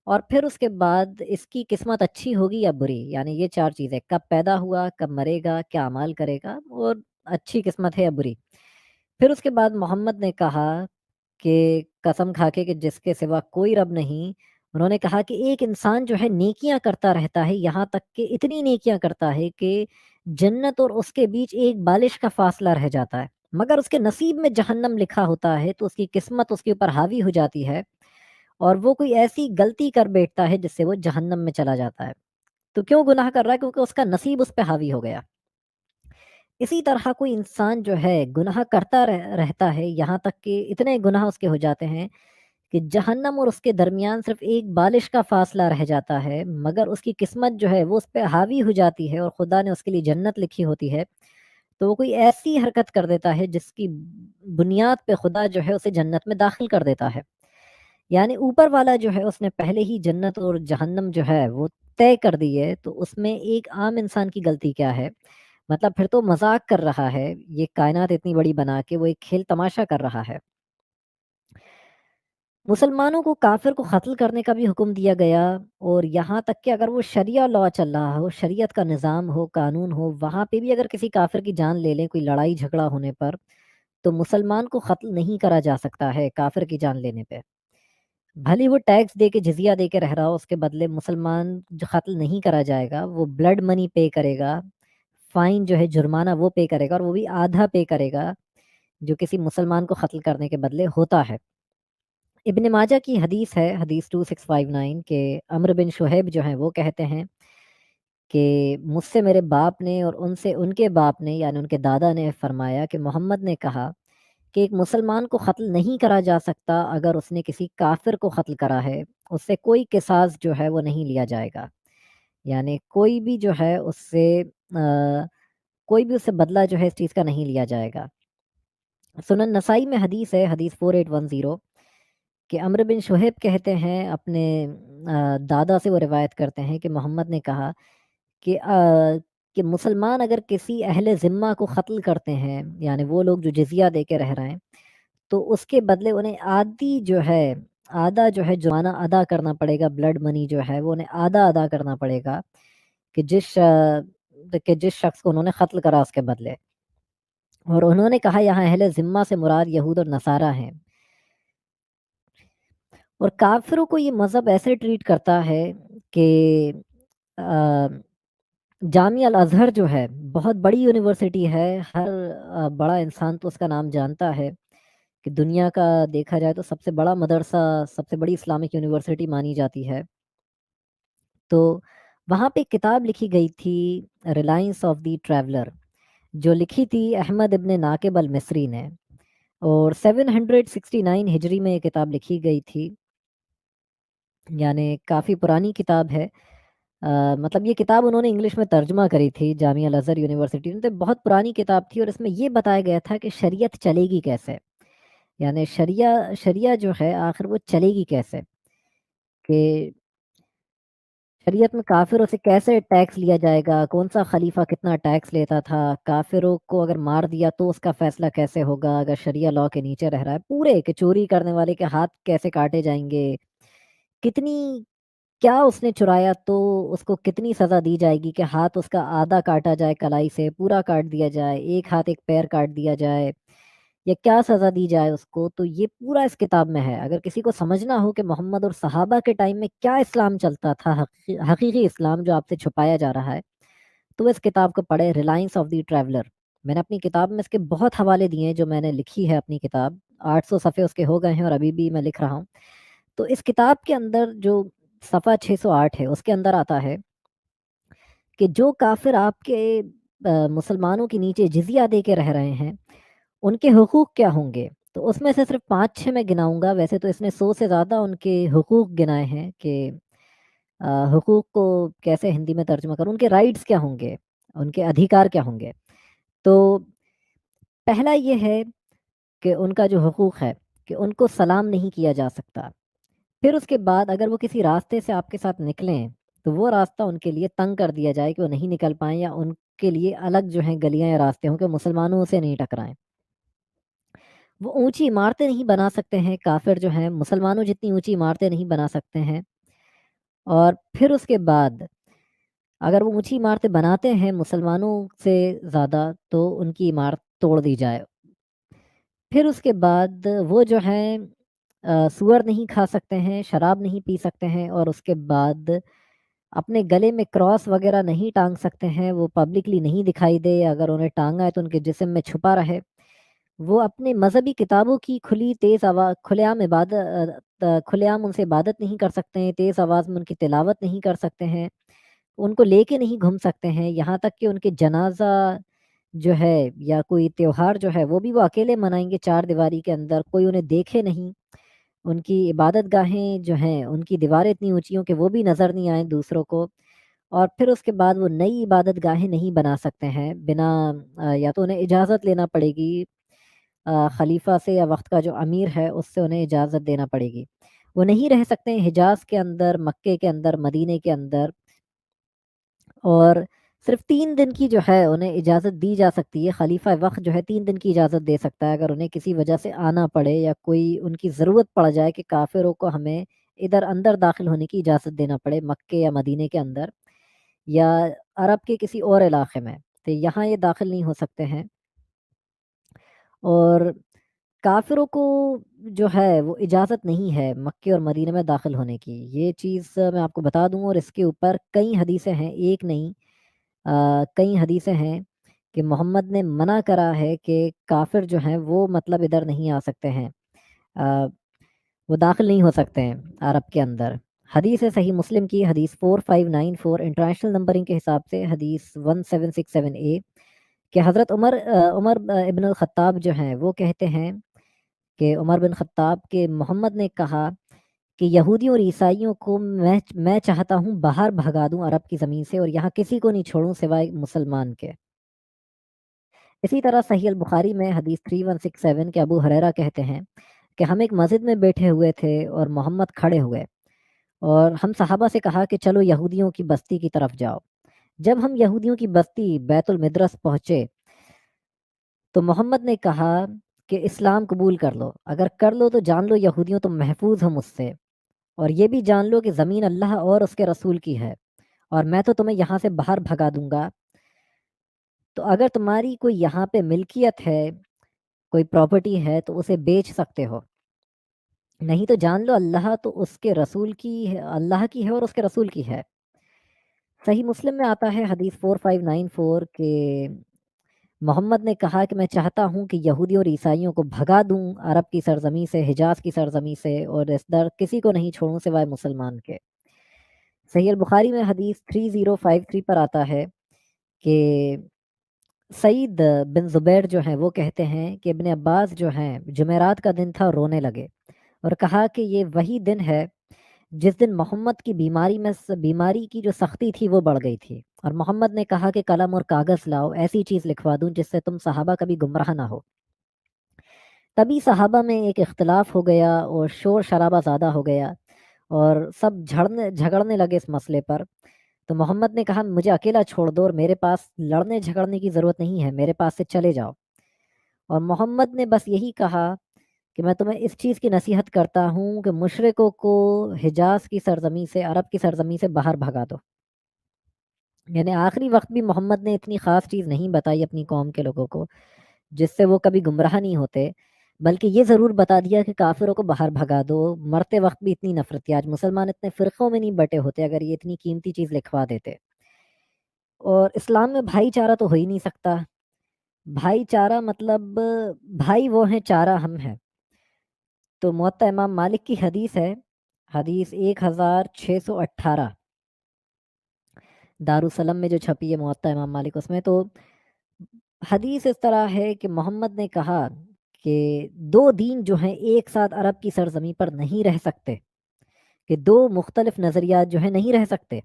اور پھر اس کے بعد اس کی قسمت اچھی ہوگی یا بری، یعنی یہ 4 چیزیں، کب پیدا ہوا، کب مرے گا، کیا اعمال کرے گا، اور اچھی قسمت ہے یا بری۔ پھر اس کے بعد محمد نے کہا کہ قسم کھا کے کہ جس کے سوا کوئی رب نہیں، انہوں نے کہا کہ ایک انسان جو ہے نیکیاں کرتا رہتا ہے، یہاں تک کہ اتنی نیکیاں کرتا ہے کہ جنت اور اس کے بیچ ایک بالش کا فاصلہ رہ جاتا ہے، مگر اس کے نصیب میں جہنم لکھا ہوتا ہے، تو اس کی قسمت اس کے اوپر حاوی ہو جاتی ہے، اور وہ کوئی ایسی غلطی کر بیٹھتا ہے جس سے وہ جہنم میں چلا جاتا ہے۔ تو کیوں گناہ کر رہا ہے؟ کیونکہ اس کا نصیب اس پہ حاوی ہو گیا۔ اسی طرح کوئی انسان جو ہے گناہ کرتا رہتا ہے، یہاں تک کہ اتنے گناہ اس کے ہو جاتے ہیں کہ جہنم اور اس کے درمیان صرف ایک بالش کا فاصلہ رہ جاتا ہے، مگر اس کی قسمت جو ہے وہ اس پہ حاوی ہو جاتی ہے، اور خدا نے اس کے لیے جنت لکھی ہوتی ہے، تو وہ کوئی ایسی حرکت کر دیتا ہے جس کی بنیاد پہ خدا جو ہے اسے جنت میں داخل کر دیتا ہے۔ یعنی اوپر والا جو ہے اس نے پہلے ہی جنت اور جہنم جو ہے وہ طے کر دی ہے، تو اس میں ایک عام انسان کی غلطی کیا ہے؟ مطلب پھر تو مذاق کر رہا ہے، یہ کائنات اتنی بڑی بنا کے وہ ایک کھیل تماشا کر رہا ہے۔ مسلمانوں کو کافر کو قتل کرنے کا بھی حکم دیا گیا، اور یہاں تک کہ اگر وہ شریعہ لا چل رہا ہو، شریعت کا نظام ہو، قانون ہو، وہاں پہ بھی اگر کسی کافر کی جان لے لیں کوئی لڑائی جھگڑا ہونے پر، تو مسلمان کو قتل نہیں کرا جا سکتا ہے کافر کی جان لینے پہ۔ بھلی وہ ٹیکس دے کے جزیہ دے کے رہ رہا ہو، اس کے بدلے مسلمان جو قتل نہیں کرا جائے گا وہ بلڈ منی پے کرے گا، فائن جو ہے جرمانہ وہ پے کرے گا، اور وہ بھی آدھا پے کرے گا جو کسی مسلمان کو قتل کرنے کے بدلے ہوتا ہے۔ ابن ماجہ کی حدیث ہے، حدیث 2659، کہ عمرو بن شہیب جو ہیں وہ کہتے ہیں کہ مجھ سے میرے باپ نے اور ان سے ان کے باپ نے، یعنی ان کے دادا نے فرمایا کہ محمد نے کہا کہ ایک مسلمان کو قتل نہیں کرا جا سکتا اگر اس نے کسی کافر کو قتل کرا ہے، اس سے کوئی قصاص جو ہے وہ نہیں لیا جائے گا، یعنی کوئی بھی جو ہے اس سے کوئی بھی اس سے بدلہ جو ہے اس چیز کا نہیں لیا جائے گا۔ سنن نسائی میں حدیث ہے، حدیث 4810، کہ عمرو بن شہیب کہتے ہیں اپنے دادا سے وہ روایت کرتے ہیں کہ محمد نے کہا کہ مسلمان اگر کسی اہل ذمہ کو قتل کرتے ہیں، یعنی وہ لوگ جو جزیہ دے کے رہ رہے ہیں، تو اس کے بدلے انہیں آدھا جو ہے جرمانہ ادا کرنا پڑے گا، بلڈ منی جو ہے وہ انہیں آدھا ادا کرنا پڑے گا کہ جس شخص کو انہوں نے قتل کرا اس کے بدلے۔ اور انہوں نے کہا یہاں اہل ذمہ سے مراد یہود اور نصارہ ہیں۔ اور کافروں کو یہ مذہب ایسے ٹریٹ کرتا ہے کہ جامعہ الازہر جو ہے بہت بڑی یونیورسٹی ہے، ہر بڑا انسان تو اس کا نام جانتا ہے کہ دنیا کا دیکھا جائے تو سب سے بڑا مدرسہ، سب سے بڑی اسلامک یونیورسٹی مانی جاتی ہے۔ تو وہاں پہ ایک کتاب لکھی گئی تھی، ریلائنس آف دی ٹریولر، جو لکھی تھی احمد ابن ناقب المصری نے، اور 769 ہجری میں یہ کتاب لکھی گئی تھی، یعنی کافی پرانی کتاب ہے۔ مطلب یہ کتاب انہوں نے انگلش میں ترجمہ کری تھی جامعہ الازہر یونیورسٹی نے، تو بہت پرانی کتاب تھی، اور اس میں یہ بتایا گیا تھا کہ شریعت چلے گی کیسے، یعنی شریعہ جو ہے آخر وہ چلے گی کیسے، کہ شریعت میں کافروں سے کیسے ٹیکس لیا جائے گا، کون سا خلیفہ کتنا ٹیکس لیتا تھا، کافروں کو اگر مار دیا تو اس کا فیصلہ کیسے ہوگا اگر شریعہ لاء کے نیچے رہ رہا ہے، پورے کہ چوری کرنے والے کے ہاتھ کیسے کاٹے جائیں گے، کتنی کیا اس نے چرایا تو اس کو کتنی سزا دی جائے گی، کہ ہاتھ اس کا آدھا کاٹا جائے کلائی سے، پورا کاٹ دیا جائے، ایک ہاتھ ایک پیر کاٹ دیا جائے، یا کیا سزا دی جائے اس کو، تو یہ پورا اس کتاب میں ہے۔ اگر کسی کو سمجھنا ہو کہ محمد اور صحابہ کے ٹائم میں کیا اسلام چلتا تھا، حقیقی اسلام جو آپ سے چھپایا جا رہا ہے، تو وہ اس کتاب کو پڑھے، ریلائنس آف دی ٹریولر۔ میں نے اپنی کتاب میں اس کے بہت حوالے دیے ہیں، جو میں نے لکھی ہے اپنی کتاب، 800 صفحے اس کے ہو گئے ہیں اور ابھی بھی میں لکھ رہا ہوں، تو اس کتاب کے اندر جو صفحہ 608 ہے اس کے اندر آتا ہے کہ جو کافر آپ کے مسلمانوں کے نیچے جزیہ دے کے رہ رہے ہیں ان کے حقوق کیا ہوں گے. تو اس میں سے صرف 5-6 میں گناؤں گا. ویسے تو اس نے 100 سے زیادہ ان کے حقوق گنائے ہیں کہ حقوق کو کیسے ہندی میں ترجمہ کروں، ان کے رائٹس کیا ہوں گے، ان کے ادھیکار کیا ہوں گے. تو پہلا یہ ہے کہ ان کا جو حقوق ہے کہ ان کو سلام نہیں کیا جا سکتا. پھر اس کے بعد اگر وہ کسی راستے سے آپ کے ساتھ نکلیں تو وہ راستہ ان کے لیے تنگ کر دیا جائے کہ وہ نہیں نکل پائیں، یا ان کے لیے الگ جو ہیں گلیاں یا راستے ہوں کہ مسلمانوں سے نہیں ٹکرائیں. وہ اونچی عمارتیں نہیں بنا سکتے ہیں، کافر جو ہیں مسلمانوں جتنی اونچی عمارتیں نہیں بنا سکتے ہیں. اور پھر اس کے بعد اگر وہ اونچی عمارتیں بناتے ہیں مسلمانوں سے زیادہ تو ان کی عمارت توڑ دی جائے. پھر اس کے بعد وہ جو ہیں سور نہیں کھا سکتے ہیں، شراب نہیں پی سکتے ہیں، اور اس کے بعد اپنے گلے میں کراس وغیرہ نہیں ٹانگ سکتے ہیں، وہ پبلکلی نہیں دکھائی دے، اگر انہیں ٹانگا ہے تو ان کے جسم میں چھپا رہے. وہ اپنے مذہبی کتابوں کی کھلی تیز آواز کھلے عام کھلے عام ان سے عبادت نہیں کر سکتے ہیں، تیز آواز میں ان کی تلاوت نہیں کر سکتے ہیں، ان کو لے کے نہیں گھوم سکتے ہیں. یہاں تک کہ ان کے جنازہ جو ہے یا کوئی تیوہار جو ہے وہ بھی وہ اکیلے منائیں گے 4 دیواری کے اندر، کوئی انہیں دیکھے نہیں. ان کی عبادت گاہیں جو ہیں ان کی دیواریں اتنی اونچی ہوں کہ وہ بھی نظر نہیں آئیں دوسروں کو. اور پھر اس کے بعد وہ نئی عبادت گاہیں نہیں بنا سکتے ہیں بنا یا تو انہیں اجازت لینا پڑے گی خلیفہ سے، یا وقت کا جو امیر ہے اس سے انہیں اجازت دینا پڑے گی. وہ نہیں رہ سکتے ہیں حجاز کے اندر، مکے کے اندر، مدینے کے اندر. اور صرف 3 دن کی جو ہے انہیں اجازت دی جا سکتی ہے. خلیفہ وقت جو ہے 3 دن کی اجازت دے سکتا ہے اگر انہیں کسی وجہ سے آنا پڑے یا کوئی ان کی ضرورت پڑ جائے کہ کافروں کو ہمیں ادھر اندر داخل ہونے کی اجازت دینا پڑے مکے یا مدینے کے اندر یا عرب کے کسی اور علاقے میں، تو یہاں یہ داخل نہیں ہو سکتے ہیں. اور کافروں کو جو ہے وہ اجازت نہیں ہے مکے اور مدینے میں داخل ہونے کی. یہ چیز میں آپ کو بتا دوں. اور اس کے اوپر کئی حدیثیں ہیں، ایک نہیں کئی حدیثیں ہیں کہ محمد نے منع کرا ہے کہ کافر جو ہیں وہ مطلب ادھر نہیں آ سکتے ہیں، وہ داخل نہیں ہو سکتے ہیں عرب کے اندر. حدیث ہے صحیح مسلم کی، حدیث 4594 انٹرنیشنل نمبرنگ کے حساب سے حدیث 1767A کہ حضرت عمر ابن الخطاب جو ہیں وہ کہتے ہیں کہ عمر بن خطاب کے محمد نے کہا کہ یہودیوں اور عیسائیوں کو میں چاہتا ہوں باہر بھگا دوں عرب کی زمین سے، اور یہاں کسی کو نہیں چھوڑوں سوائے مسلمان کے. اسی طرح صحیح البخاری میں حدیث 3167 کے ابو ہریرہ کہتے ہیں کہ ہم ایک مسجد میں بیٹھے ہوئے تھے اور محمد کھڑے ہوئے، اور ہم صحابہ سے کہا کہ چلو یہودیوں کی بستی کی طرف جاؤ. جب ہم یہودیوں کی بستی بیت المدرس پہنچے تو محمد نے کہا کہ اسلام قبول کر لو، اگر کر لو تو جان لو یہودیوں تم محفوظ ہو مجھ سے، اور یہ بھی جان لو کہ زمین اللہ اور اس کے رسول کی ہے، اور میں تو تمہیں یہاں سے باہر بھگا دوں گا. تو اگر تمہاری کوئی یہاں پہ ملکیت ہے، کوئی پراپرٹی ہے تو اسے بیچ سکتے ہو، نہیں تو جان لو اللہ تو اس کے رسول کی ہے، اللہ کی ہے اور اس کے رسول کی ہے. صحیح مسلم میں آتا ہے حدیث 4594 کہ محمد نے کہا کہ میں چاہتا ہوں کہ یہودی اور عیسائیوں کو بھگا دوں عرب کی سرزمین سے، حجاز کی سرزمین سے، اور اس در کسی کو نہیں چھوڑوں سوائے مسلمان کے. صحیح البخاری میں حدیث 3053 پر آتا ہے کہ سعید بن زبیر جو ہیں وہ کہتے ہیں کہ ابن عباس جو ہیں جمعرات کا دن تھا، رونے لگے اور کہا کہ یہ وہی دن ہے جس دن محمد کی بیماری کی جو سختی تھی وہ بڑھ گئی تھی، اور محمد نے کہا کہ قلم اور کاغذ لاؤ، ایسی چیز لکھوا دوں جس سے تم صحابہ کبھی گمراہ نہ ہو. تبھی صحابہ میں ایک اختلاف ہو گیا اور شور شرابہ زیادہ ہو گیا اور سب جھگڑنے لگے اس مسئلے پر. تو محمد نے کہا مجھے اکیلا چھوڑ دو، اور میرے پاس لڑنے جھگڑنے کی ضرورت نہیں ہے، میرے پاس سے چلے جاؤ. اور محمد نے بس یہی کہا کہ میں تمہیں اس چیز کی نصیحت کرتا ہوں کہ مشرکوں کو حجاز کی سرزمین سے، عرب کی سرزمین سے باہر بھگا دو. یعنی آخری وقت بھی محمد نے اتنی خاص چیز نہیں بتائی اپنی قوم کے لوگوں کو جس سے وہ کبھی گمراہ نہیں ہوتے، بلکہ یہ ضرور بتا دیا کہ کافروں کو باہر بھگا دو. مرتے وقت بھی اتنی نفرت تھی، آج مسلمان اتنے فرقوں میں نہیں بٹے ہوتے اگر یہ اتنی قیمتی چیز لکھوا دیتے. اور اسلام میں بھائی چارہ تو ہو ہی نہیں سکتا. بھائی چارہ مطلب بھائی وہ ہیں، چارہ ہم ہیں. تو موطا امام مالک کی حدیث ہے حدیث 1618 دارالسلام میں جو چھپی ہے موطا امام مالک، اس میں تو حدیث اس طرح ہے کہ محمد نے کہا کہ 2 دین جو ہیں ایک ساتھ عرب کی سرزمین پر نہیں رہ سکتے، کہ 2 مختلف نظریات جو ہیں نہیں رہ سکتے۔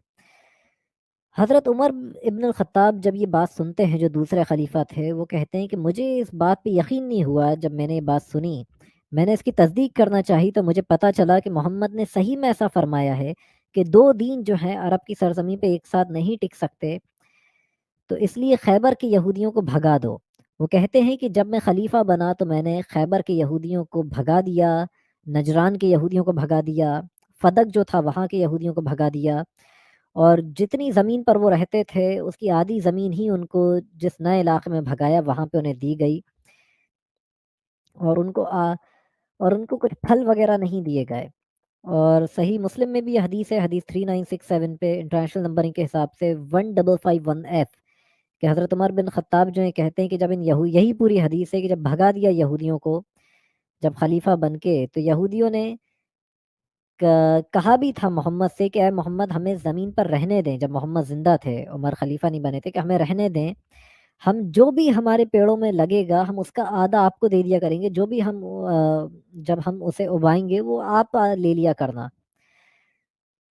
حضرت عمر ابن الخطاب جب یہ بات سنتے ہیں، جو دوسرے خلیفہ تھے، وہ کہتے ہیں کہ مجھے اس بات پہ یقین نہیں ہوا جب میں نے یہ بات سنی، میں نے اس کی تصدیق کرنا چاہی تو مجھے پتہ چلا کہ محمد نے صحیح میں ایسا فرمایا ہے کہ 2 دین جو ہیں عرب کی سرزمین پہ ایک ساتھ نہیں ٹک سکتے، تو اس لیے خیبر کے یہودیوں کو بھگا دو۔ وہ کہتے ہیں کہ جب میں خلیفہ بنا تو میں نے خیبر کے یہودیوں کو بھگا دیا، نجران کے یہودیوں کو بھگا دیا، فدق جو تھا وہاں کے یہودیوں کو بھگا دیا، اور جتنی زمین پر وہ رہتے تھے اس کی آدھی زمین ہی ان کو جس نئے علاقے میں بھگایا وہاں پہ انہیں دی گئی، اور ان کو کچھ پھل وغیرہ نہیں دیے گئے۔ اور صحیح مسلم میں بھی یہ حدیث ہے، حدیث 3967 پہ انٹرنیشنل نمبرنگ کے حساب سے 1551F، کہ حضرت عمر بن خطاب جو ہیں کہتے ہیں کہ جب یہی پوری حدیث ہے کہ جب بھگا دیا یہودیوں کو جب خلیفہ بن کے، تو یہودیوں نے کہا بھی تھا محمد سے کہ اے محمد ہمیں زمین پر رہنے دیں، جب محمد زندہ تھے، عمر خلیفہ نہیں بنے تھے، کہ ہمیں رہنے دیں، ہم جو بھی ہمارے پیڑوں میں لگے گا ہم اس کا آدھا آپ کو دے دیا کریں گے، جو بھی ہم جب ہم اسے اگائیں گے وہ آپ لے لیا کرنا،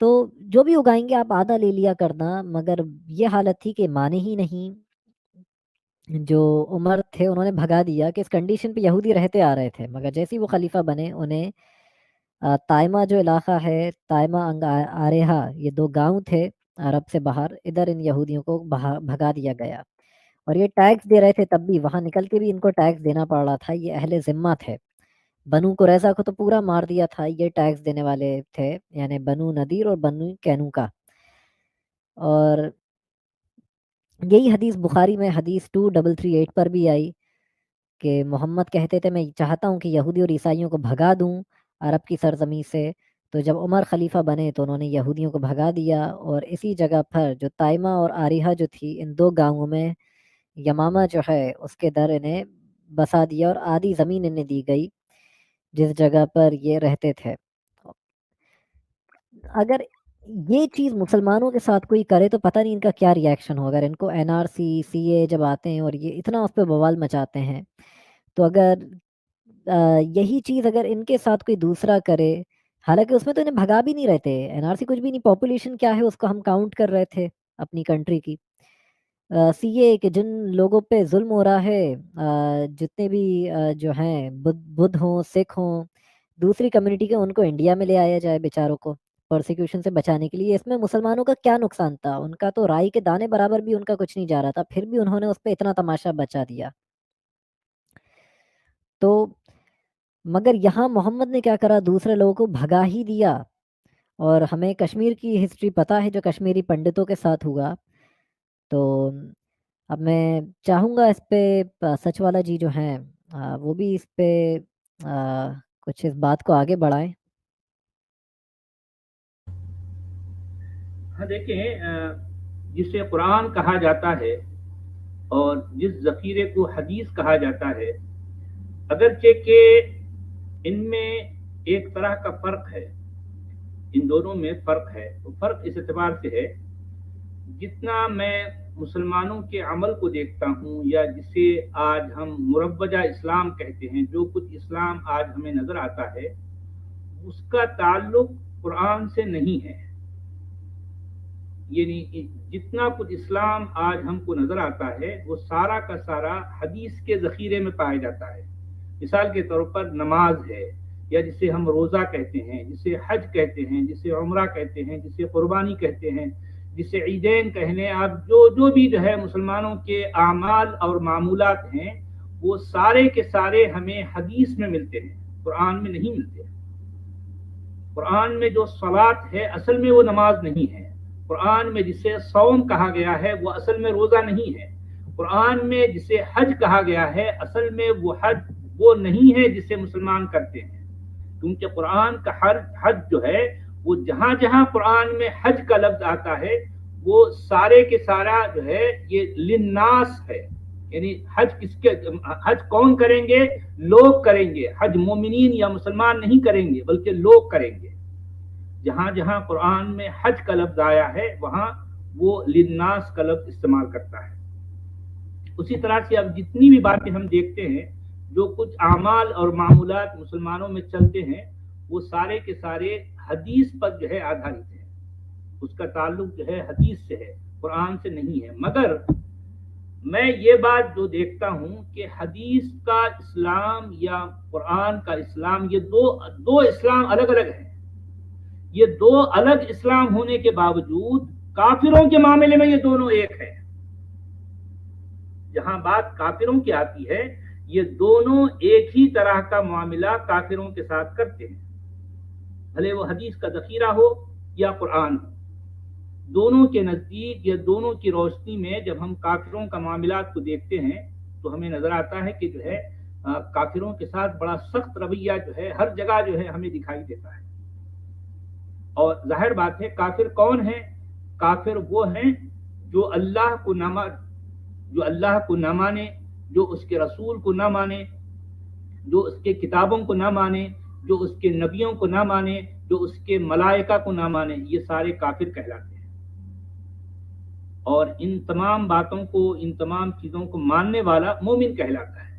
تو جو بھی اگائیں گے آپ آدھا لے لیا کرنا۔ مگر یہ حالت تھی کہ مانے ہی نہیں، جو عمر تھے انہوں نے بھگا دیا، کہ اس کنڈیشن پہ یہودی رہتے آ رہے تھے، مگر جیسے ہی وہ خلیفہ بنے انہیں تائمہ جو علاقہ ہے، تائمہ آریہا، یہ 2 گاؤں تھے عرب سے باہر، ادھر ان یہودیوں کو بھگا دیا گیا، اور یہ ٹیکس دے رہے تھے، تب بھی وہاں نکل کے بھی ان کو ٹیکس دینا پڑ رہا تھا، یہ اہل ذمہ تھے۔ بنو قریظہ کو تو پورا مار دیا تھا، یہ ٹیکس دینے والے تھے، یعنی بنو نذیر اور بنو کینوکا۔ اور یہی حدیث بخاری میں حدیث 2338 پر بھی آئی کہ محمد کہتے تھے میں چاہتا ہوں کہ یہودی اور عیسائیوں کو بھگا دوں عرب کی سرزمین سے، تو جب عمر خلیفہ بنے تو انہوں نے یہودیوں کو بھگا دیا، اور اسی جگہ پر جو تائمہ اور آریہا جو تھی، ان 2 گاؤں میں یمامہ جو ہے اس کے در انہیں بسا دیا، اور آدھی زمین انہیں دی گئی جس جگہ پر یہ رہتے تھے۔ اگر یہ چیز مسلمانوں کے ساتھ کوئی کرے تو پتہ نہیں ان کا کیا ری ایکشن ہو، اگر ان کو NRC CA جب آتے ہیں اور یہ اتنا اس پہ بوال مچاتے ہیں، تو اگر یہی چیز اگر ان کے ساتھ کوئی دوسرا کرے، حالانکہ اس میں تو انہیں بھگا بھی نہیں رہتے، NRC کچھ بھی نہیں، پاپولیشن کیا ہے اس کو ہم کاؤنٹ کر رہے تھے اپنی کنٹری کی، CA کہ جن لوگوں پہ ظلم ہو رہا ہے، جتنے بھی جو ہیں بدھ ہوں، سکھ ہوں، دوسری کمیونٹی کے، ان کو انڈیا میں لے آیا جائے بیچاروں کو پرسیکیوشن سے بچانے کے لیے، اس میں مسلمانوں کا کیا نقصان تھا؟ ان کا تو رائی کے دانے برابر بھی ان کا کچھ نہیں جا رہا تھا، پھر بھی انہوں نے اس پہ اتنا تماشا بچا دیا۔ تو مگر یہاں محمد نے کیا کرا، دوسرے لوگوں کو بھگا ہی دیا، اور ہمیں کشمیر کی ہسٹری پتہ ہے جو کشمیری پنڈتوں کے ساتھ ہوا۔ تو اب میں چاہوں گا اس پہ سچ والا جی جو ہیں وہ بھی اس پہ کچھ اس بات کو آگے بڑھائیں۔ ہاں دیکھیں، جسے قرآن کہا جاتا ہے اور جس ذخیرے کو حدیث کہا جاتا ہے، اگرچہ کہ ان میں ایک طرح کا فرق ہے، ان دونوں میں فرق ہے، تو فرق اس اعتبار سے ہے، جتنا میں مسلمانوں کے عمل کو دیکھتا ہوں، یا جسے آج ہم مروجہ اسلام کہتے ہیں، جو کچھ اسلام آج ہمیں نظر آتا ہے، اس کا تعلق قرآن سے نہیں ہے۔ یعنی جتنا کچھ اسلام آج ہم کو نظر آتا ہے وہ سارا کا سارا حدیث کے ذخیرے میں پایا جاتا ہے۔ مثال کے طور پر نماز ہے، یا جسے ہم روزہ کہتے ہیں، جسے حج کہتے ہیں، جسے عمرہ کہتے ہیں، جسے قربانی کہتے ہیں، جسے عیدین کہنے، آپ جو بھی جو ہے مسلمانوں کے اعمال اور معمولات ہیں، وہ سارے کے سارے ہمیں حدیث میں ملتے ہیں، قرآن میں نہیں ملتے۔ قرآن میں جو صلاۃ ہے اصل میں وہ نماز نہیں ہے، قرآن میں جسے صوم کہا گیا ہے وہ اصل میں روزہ نہیں ہے، قرآن میں جسے حج کہا گیا ہے اصل میں وہ حج وہ نہیں ہے جسے مسلمان کرتے ہیں، کیونکہ قرآن کا حج جو ہے وہ جہاں جہاں قرآن میں حج کا لفظ آتا ہے وہ سارے کے سارا جو ہے یہ للناس ہے، یعنی حج کون کریں گے؟ لوگ کریں گے، حج مومنین یا مسلمان نہیں کریں گے بلکہ لوگ کریں گے۔ جہاں جہاں قرآن میں حج کا لفظ آیا ہے وہاں وہ للناس کا لفظ استعمال کرتا ہے۔ اسی طرح سے اب جتنی بھی باتیں ہم دیکھتے ہیں، جو کچھ اعمال اور معمولات مسلمانوں میں چلتے ہیں، وہ سارے کے سارے حدیث پر جو ہے آدھارت ہے، اس کا تعلق جو ہے حدیث سے ہے، قرآن سے نہیں ہے۔ مگر میں یہ بات جو دیکھتا ہوں کہ حدیث کا اسلام یا قرآن کا اسلام، یہ دو اسلام الگ الگ ہیں۔ یہ دو الگ اسلام ہونے کے باوجود کافروں کے معاملے میں یہ دونوں ایک ہے۔ جہاں بات کافروں کی آتی ہے، یہ دونوں ایک ہی طرح کا معاملہ کافروں کے ساتھ کرتے ہیں، بھلے وہ حدیث کا ذخیرہ ہو یا قرآن ہو۔ دونوں کے نزدیک یا دونوں کی روشنی میں جب ہم کافروں کا معاملات کو دیکھتے ہیں تو ہمیں نظر آتا ہے کہ جو ہے کافروں کے ساتھ بڑا سخت رویہ جو ہے ہر جگہ جو ہے ہمیں دکھائی دیتا ہے۔ اور ظاہر بات ہے کافر کون ہیں؟ کافر وہ ہیں جو اللہ کو نہ مانے، جو اس کے رسول کو نہ مانے، جو اس کے کتابوں کو نہ مانے، جو اس کے نبیوں کو نہ مانے، جو اس کے ملائکہ کو نہ مانے، یہ سارے کافر کہلاتے ہیں۔ اور ان تمام باتوں کو، ان تمام چیزوں کو ماننے والا مومن کہلاتا ہے۔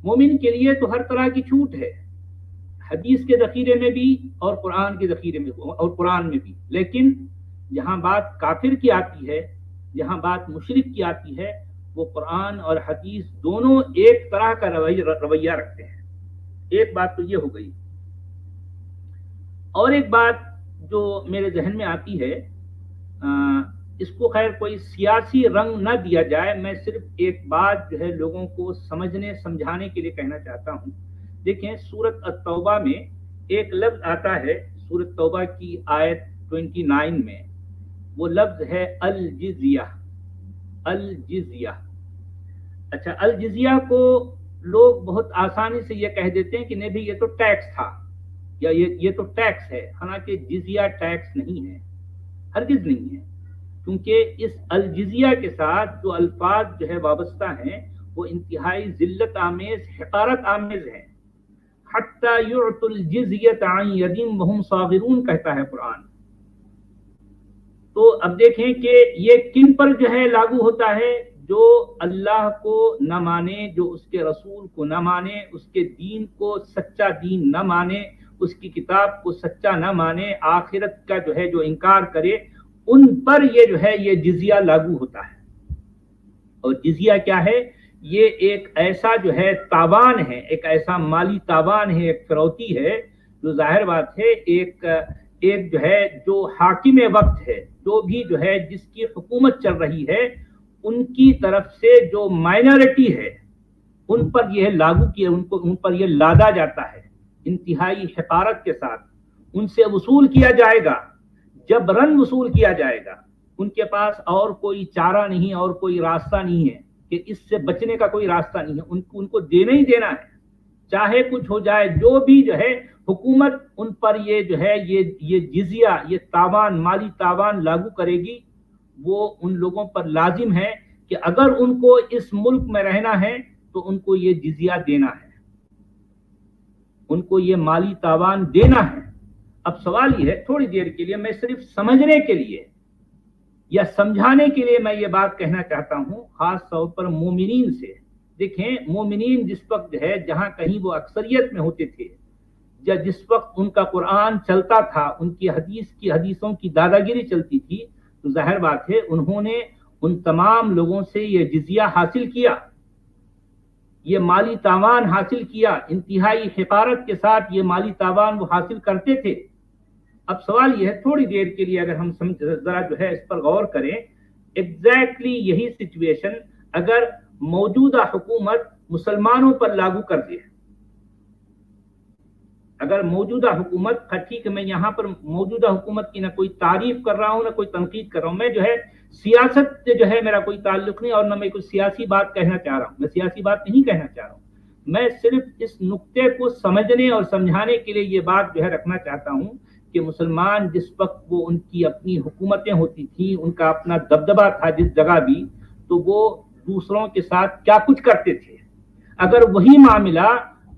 مومن کے لیے تو ہر طرح کی چھوٹ ہے، حدیث کے ذخیرے میں بھی اور قرآن کے ذخیرے میں اور قرآن میں بھی، لیکن جہاں بات کافر کی آتی ہے، جہاں بات مشرک کی آتی ہے، وہ قرآن اور حدیث دونوں ایک طرح کا رویہ رکھتے ہیں۔ ایک بات تو یہ ہو گئی۔ اور ایک بات جو میرے ذہن میں آتی ہے، اس کو خیر کوئی سیاسی رنگ نہ دیا جائے، میں صرف ایک بات جو ہے لوگوں کو سمجھانے کے لیے کہنا چاہتا ہوں۔ دیکھیں سورۃ التوبہ میں ایک لفظ آتا ہے، سورۃ توبہ کی آیت 29 میں، وہ لفظ ہے الجزیہ۔ الجزیہ، اچھا الجزیہ کو لوگ بہت آسانی سے یہ کہہ دیتے ہیں کہ نہیں بھی یہ تو ٹیکس تھا یا یہ تو ٹیکس ہے، حالانکہ جزیہ ٹیکس نہیں ہے، ہرگز نہیں ہے، کیونکہ اس الجزیہ کے ساتھ جو الفاظ جو ہے وابستہ ہیں وہ انتہائی ذلت آمیز، حقارت آمیز ہیں۔ حتی یعطوا الجزیۃ عن ید وہم صاغرون کہتا ہے قرآن۔ تو اب دیکھیں کہ یہ کن پر جو ہے لاگو ہوتا ہے؟ جو اللہ کو نہ مانے، جو اس کے رسول کو نہ مانے، اس کے دین کو سچا دین نہ مانے، اس کی کتاب کو سچا نہ مانے، آخرت کا جو ہے جو انکار کرے، ان پر یہ جو ہے یہ جزیہ لاگو ہوتا ہے۔ اور جزیہ کیا ہے؟ یہ ایک ایسا جو ہے تاوان ہے، ایک ایسا مالی تاوان ہے، ایک فروتی ہے، جو ظاہر بات ہے ایک جو ہے جو حاکم وقت ہے، جو بھی جو ہے جس کی حکومت چل رہی ہے، ان کی طرف سے جو مائنورٹی ہے ان پر یہ لاگو کیا، ان پر یہ لادا جاتا ہے انتہائی حقارت کے ساتھ، ان سے وصول کیا جائے گا، جبرن وصول کیا جائے گا۔ ان کے پاس اور کوئی چارہ نہیں، اور کوئی راستہ نہیں ہے کہ اس سے بچنے کا کوئی راستہ نہیں ہے، ان کو دینا ہی دینا ہے، چاہے کچھ ہو جائے۔ جو بھی جو ہے حکومت ان پر یہ جو ہے یہ جزیہ، یہ تاوان، مالی تاوان لاگو کرے گی، وہ ان لوگوں پر لازم ہے کہ اگر ان کو اس ملک میں رہنا ہے تو ان کو یہ جزیہ دینا ہے، ان کو یہ مالی تاوان دینا ہے۔ اب سوال یہ ہے، تھوڑی دیر کے لیے میں صرف سمجھنے کے لیے یا سمجھانے کے لیے میں یہ بات کہنا چاہتا ہوں، خاص طور پر مومنین سے۔ دیکھیں مومنین جس وقت جو ہے جہاں کہیں وہ اکثریت میں ہوتے تھے، یا جس وقت ان کا قرآن چلتا تھا، ان کی حدیثوں کی دادا گیری چلتی تھی، تو ظاہر بات ہے انہوں نے ان تمام لوگوں سے یہ جزیہ حاصل کیا، یہ مالی تاوان حاصل کیا، انتہائی حقارت کے ساتھ یہ مالی تاوان وہ حاصل کرتے تھے۔ اب سوال یہ ہے، تھوڑی دیر کے لیے اگر ہم ذرا جو ہے اس پر غور کریں، ایگزیکٹلی یہی سچویشن اگر موجودہ حکومت مسلمانوں پر لاگو کر دے، اگر موجودہ حکومت، ٹھیک ہے میں یہاں پر موجودہ حکومت کی نہ کوئی تعریف کر رہا ہوں نہ کوئی تنقید کر رہا ہوں، میں جو ہے سیاست سے جو ہے میرا کوئی تعلق نہیں، اور نہ میں کوئی سیاسی بات کہنا چاہ رہا ہوں، میں سیاسی بات نہیں کہنا چاہ رہا ہوں، میں صرف اس نقطے کو سمجھنے اور سمجھانے کے لیے یہ بات جو ہے رکھنا چاہتا ہوں کہ مسلمان جس وقت وہ ان کی اپنی حکومتیں ہوتی تھیں، ان کا اپنا دبدبہ تھا جس جگہ بھی، تو وہ دوسروں کے ساتھ کیا کچھ کرتے تھے۔ اگر وہی معاملہ